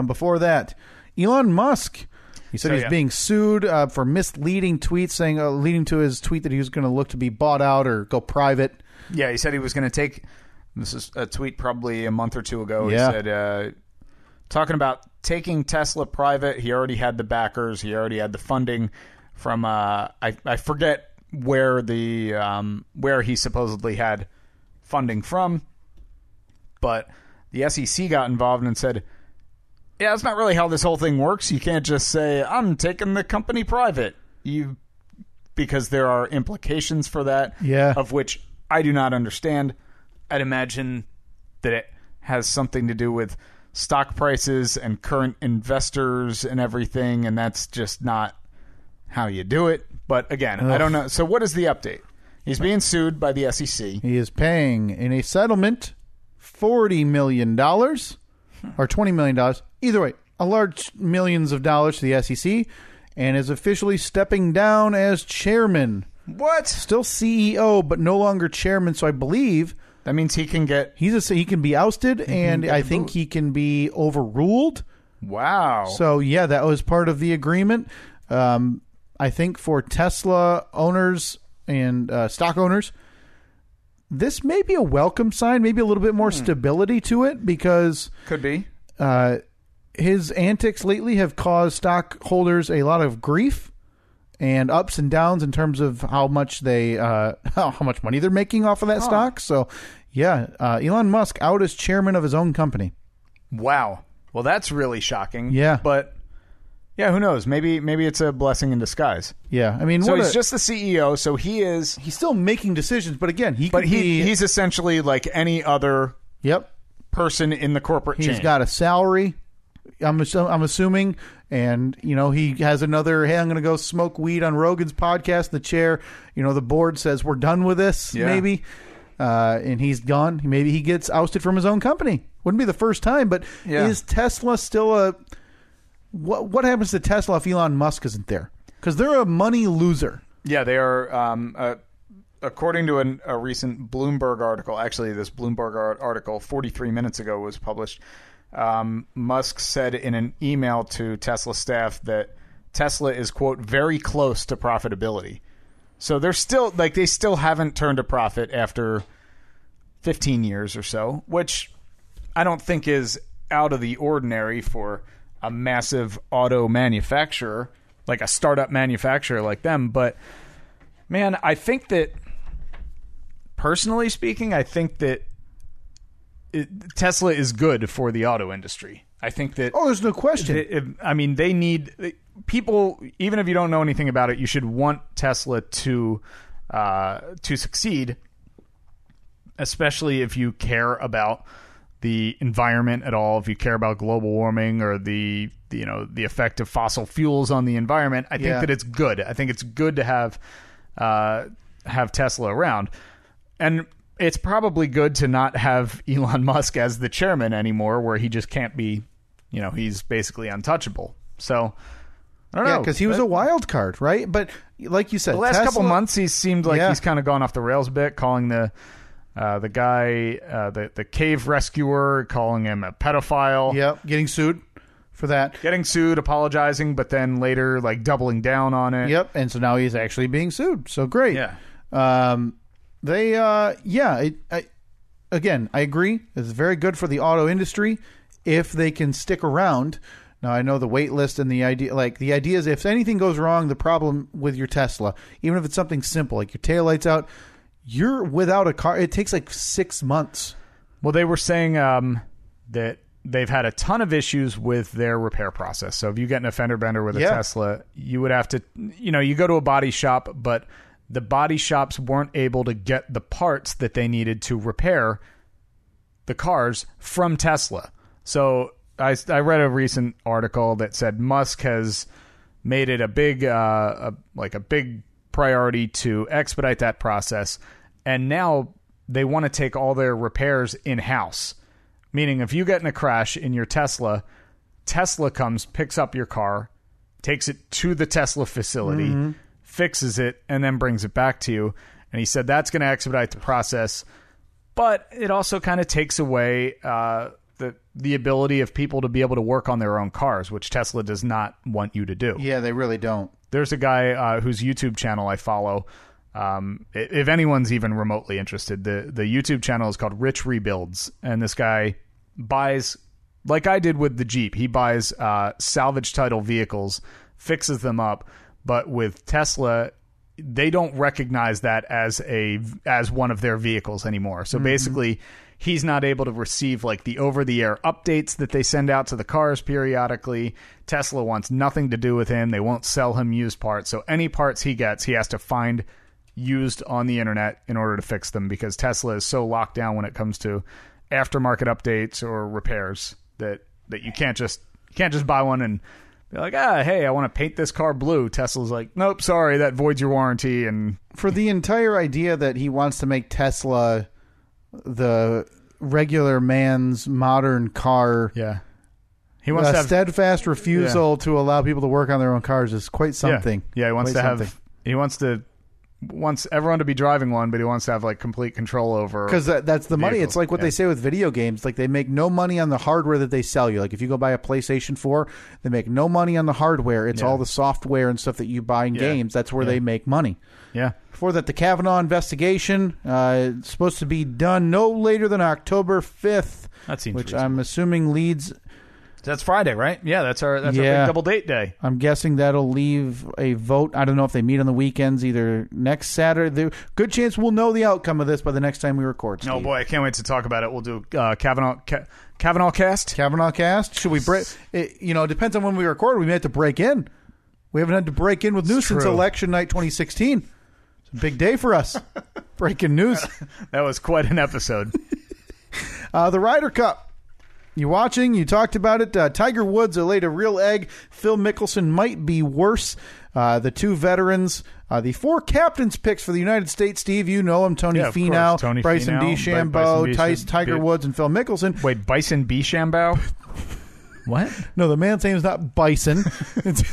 Before that, Elon Musk. He said he's being sued for misleading tweets, leading to his tweet that he was going to look to be bought out or go private. Yeah, he said he was going to take. This is a tweet probably a month or two ago. Yeah. He said, talking about taking Tesla private. He already had the backers. He already had the funding from. I forget where where he supposedly had funding from, but the SEC got involved and said, yeah, that's not really how this whole thing works. You can't just say, I'm taking the company private. Because there are implications for that, of which I do not understand. I'd imagine that it has something to do with stock prices and current investors and everything, and that's just not how you do it. But again, I don't know. So what is the update? He's being sued by the SEC. He is paying in a settlement $40 million or $20 million. Either way, a large millions of dollars to the SEC, and is officially stepping down as chairman. What? Still CEO, but no longer chairman. So I believe that means he can get. He can be ousted, and I think he can be overruled. Wow. So yeah, that was part of the agreement. I think for Tesla owners and stock owners, this may be a welcome sign. Maybe a little bit more stability to it, because could be. his antics lately have caused stockholders a lot of grief and ups and downs in terms of how much how much money they're making off of that stock. So, yeah, Elon Musk out as chairman of his own company. Wow. Well, that's really shocking. Yeah. But, yeah, who knows? Maybe it's a blessing in disguise. Yeah. I mean, so he's just the CEO, so he's still making decisions, but again, he's essentially like any other person in the corporate chain. He's got a salary, I'm assuming, and, he has another, hey, I'm going to go smoke weed on Rogan's podcast in the chair. The board says we're done with this, maybe. And he's gone. Maybe he gets ousted from his own company. Wouldn't be the first time, but is Tesla still a... What happens to Tesla if Elon Musk isn't there? Because they're a money loser. Yeah, they are... according to a recent Bloomberg article, actually this Bloomberg article 43 minutes ago was published, Musk said in an email to Tesla staff that Tesla is, quote, very close to profitability. So they're still, they still haven't turned a profit after 15 years or so, which I don't think is out of the ordinary for a massive auto manufacturer, like a startup manufacturer like them. But, man, I think that, personally speaking, I think that Tesla is good for the auto industry. I think that... Oh, there's no question. They need... People, even if you don't know anything about it, you should want Tesla to succeed, especially if you care about the environment at all, if you care about global warming or the effect of fossil fuels on the environment. I think that it's good. I think it's good to have Tesla around. And it's probably good to not have Elon Musk as the chairman anymore, where he just can't be, he's basically untouchable. So, I don't know. Because he was a wild card, right? But like you said, the last couple months, he seemed like he's kind of gone off the rails a bit, calling the guy, the cave rescuer, calling him a pedophile. Yep, getting sued for that. Getting sued, apologizing, but then later, doubling down on it. Yep, and so now he's actually being sued. So great. Yeah. Again, I agree. It's very good for the auto industry if they can stick around. Now, I know the wait list and the idea is if anything goes wrong, the problem with your Tesla, even if it's something simple, like your taillight's out, you're without a car. It takes 6 months. Well, they were saying that they've had a ton of issues with their repair process. So if you get in a fender bender with a Tesla, you would have to, you go to a body shop, but the body shops weren't able to get the parts that they needed to repair the cars from Tesla. So I read a recent article that said Musk has made it a big priority to expedite that process, and now they want to take all their repairs in-house. Meaning, if you get in a crash in your Tesla comes, picks up your car, takes it to the Tesla facility, fixes it, and then brings it back to you. And he said that's going to expedite the process, but it also kind of takes away the ability of people to be able to work on their own cars, which Tesla does not want you to do. Yeah, they really don't. There's a guy whose YouTube channel I follow. If anyone's even remotely interested, the YouTube channel is called Rich Rebuilds, and this guy buys, like I did with the Jeep, he buys salvage title vehicles, fixes them up, but with Tesla, they don't recognize that as one of their vehicles anymore. So basically, he's not able to receive the over-the-air updates that they send out to the cars periodically. Tesla wants nothing to do with him. They won't sell him used parts. So any parts he gets, he has to find used on the internet in order to fix them, because Tesla is so locked down when it comes to aftermarket updates or repairs that you can't just buy one and be like, hey, I want to paint this car blue. Tesla's like, nope, sorry, that voids your warranty. And for the entire idea that he wants to make Tesla the regular man's modern car, he wants to have steadfast refusal to allow people to work on their own cars is quite something. He wants everyone to be driving one, but he wants to have complete control over, because that's the money. It's like what they say with video games, they make no money on the hardware that they sell you. If you go buy a PlayStation 4, they make no money on the hardware. It's all the software and stuff that you buy in games. That's where they make money. Before that, the Kavanaugh investigation is supposed to be done no later than October 5th, that seems which reasonable. I'm assuming leads That's Friday, right? Yeah, that's our big double date day. I'm guessing that'll leave a vote. I don't know if they meet on the weekends, either next Saturday. Good chance we'll know the outcome of this by the next time we record, Steve. Oh, boy, I can't wait to talk about it. We'll do Kavanaugh cast. Kavanaugh cast? Should we break? It depends on when we record. We may have to break in. We haven't had to break in with news since election night 2016. It's a big day for us. Breaking news. That was quite an episode. The Ryder Cup. You watching? You talked about it. Tiger Woods laid a real egg. Phil Mickelson might be worse. The two veterans. The four captains picks for the United States. Steve, you know them. Tony Finau, Bryson DeChambeau, Tiger Woods, and Phil Mickelson. Wait, Bryson DeChambeau? What? No, the man's name is not Bison. It's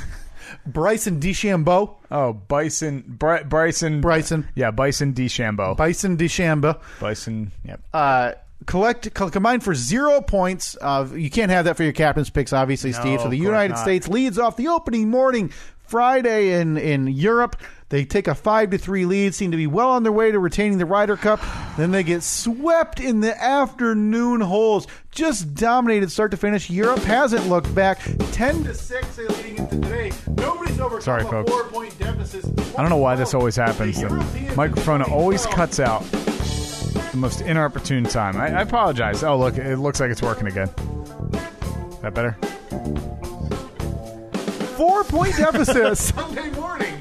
Bryson DeChambeau. Oh, Bryson. Yeah, Bryson DeChambeau. Bryson DeChambeau. Bryson, yep. Combined for 0 points. You can't have that for your captain's picks, obviously, Steve. So the United States leads off the opening morning Friday in Europe. They take a 5-3 lead, seem to be well on their way to retaining the Ryder Cup. Then they get swept in the afternoon holes. Just dominated start to finish. Europe hasn't looked back. 10-6 leading into today. Nobody's overcome a 4-point deficit. I don't know why this always happens. The microphone always cuts out. The most inopportune time. I apologize. Oh, look, it looks like it's working again. Is that better? 4-point deficit Sunday morning.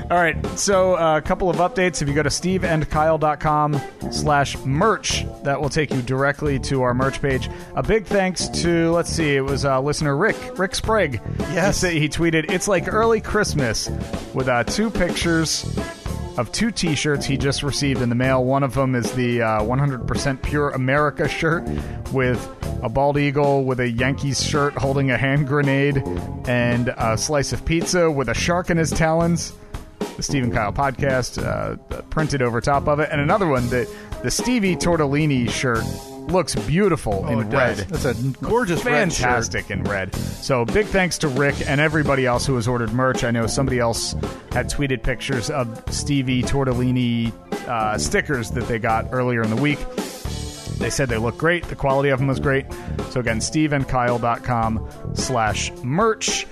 All right, so a couple of updates. If you go to steveandkyle.com/merch, that will take you directly to our merch page. A big thanks to, let's see, it was listener Rick Sprague. Yes. He tweeted, "It's like early Christmas," with 2 pictures of 2 T-shirts he just received in the mail. One of them is the 100% Pure America shirt with a bald eagle with a Yankees shirt holding a hand grenade and a slice of pizza with a shark in his talons. The Steve and Kyle podcast printed over top of it. And another one, the Stevie Tortellini shirt, looks beautiful in red. That's a gorgeous fantastic red shirt. In red. So big thanks to Rick and everybody else who has ordered merch. I know somebody else had tweeted pictures of Stevie Tortellini stickers that they got earlier in the week. They said they look great. The quality of them was great. So again, steveandkyle.com/merch.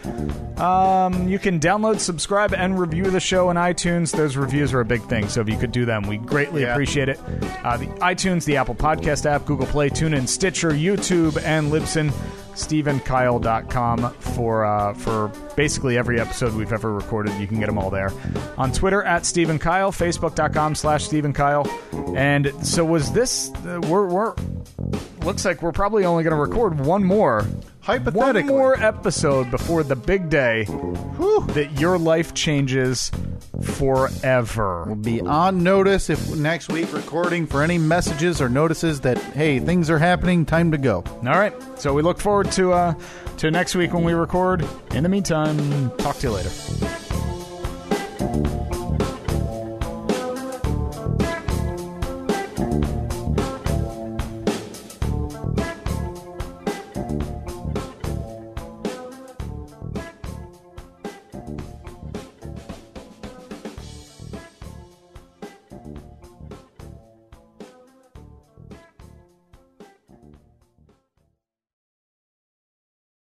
You can download, subscribe, and review the show on iTunes. Those reviews are a big thing, so if you could do them, we greatly appreciate it. The iTunes, the Apple Podcast app, Google Play, TuneIn, Stitcher, YouTube, and Libsyn. steveandkyle.com for basically every episode we've ever recorded. You can get them all there. On Twitter, @SteveandKyle, Facebook.com/SteveandKyle. And so was this... looks like we're probably only going to record one more episode before the big day that your life changes forever. We'll be on notice if next week recording for any messages or notices that, hey, things are happening, time to go. All right. So we look forward to next week when we record. In the meantime, talk to you later.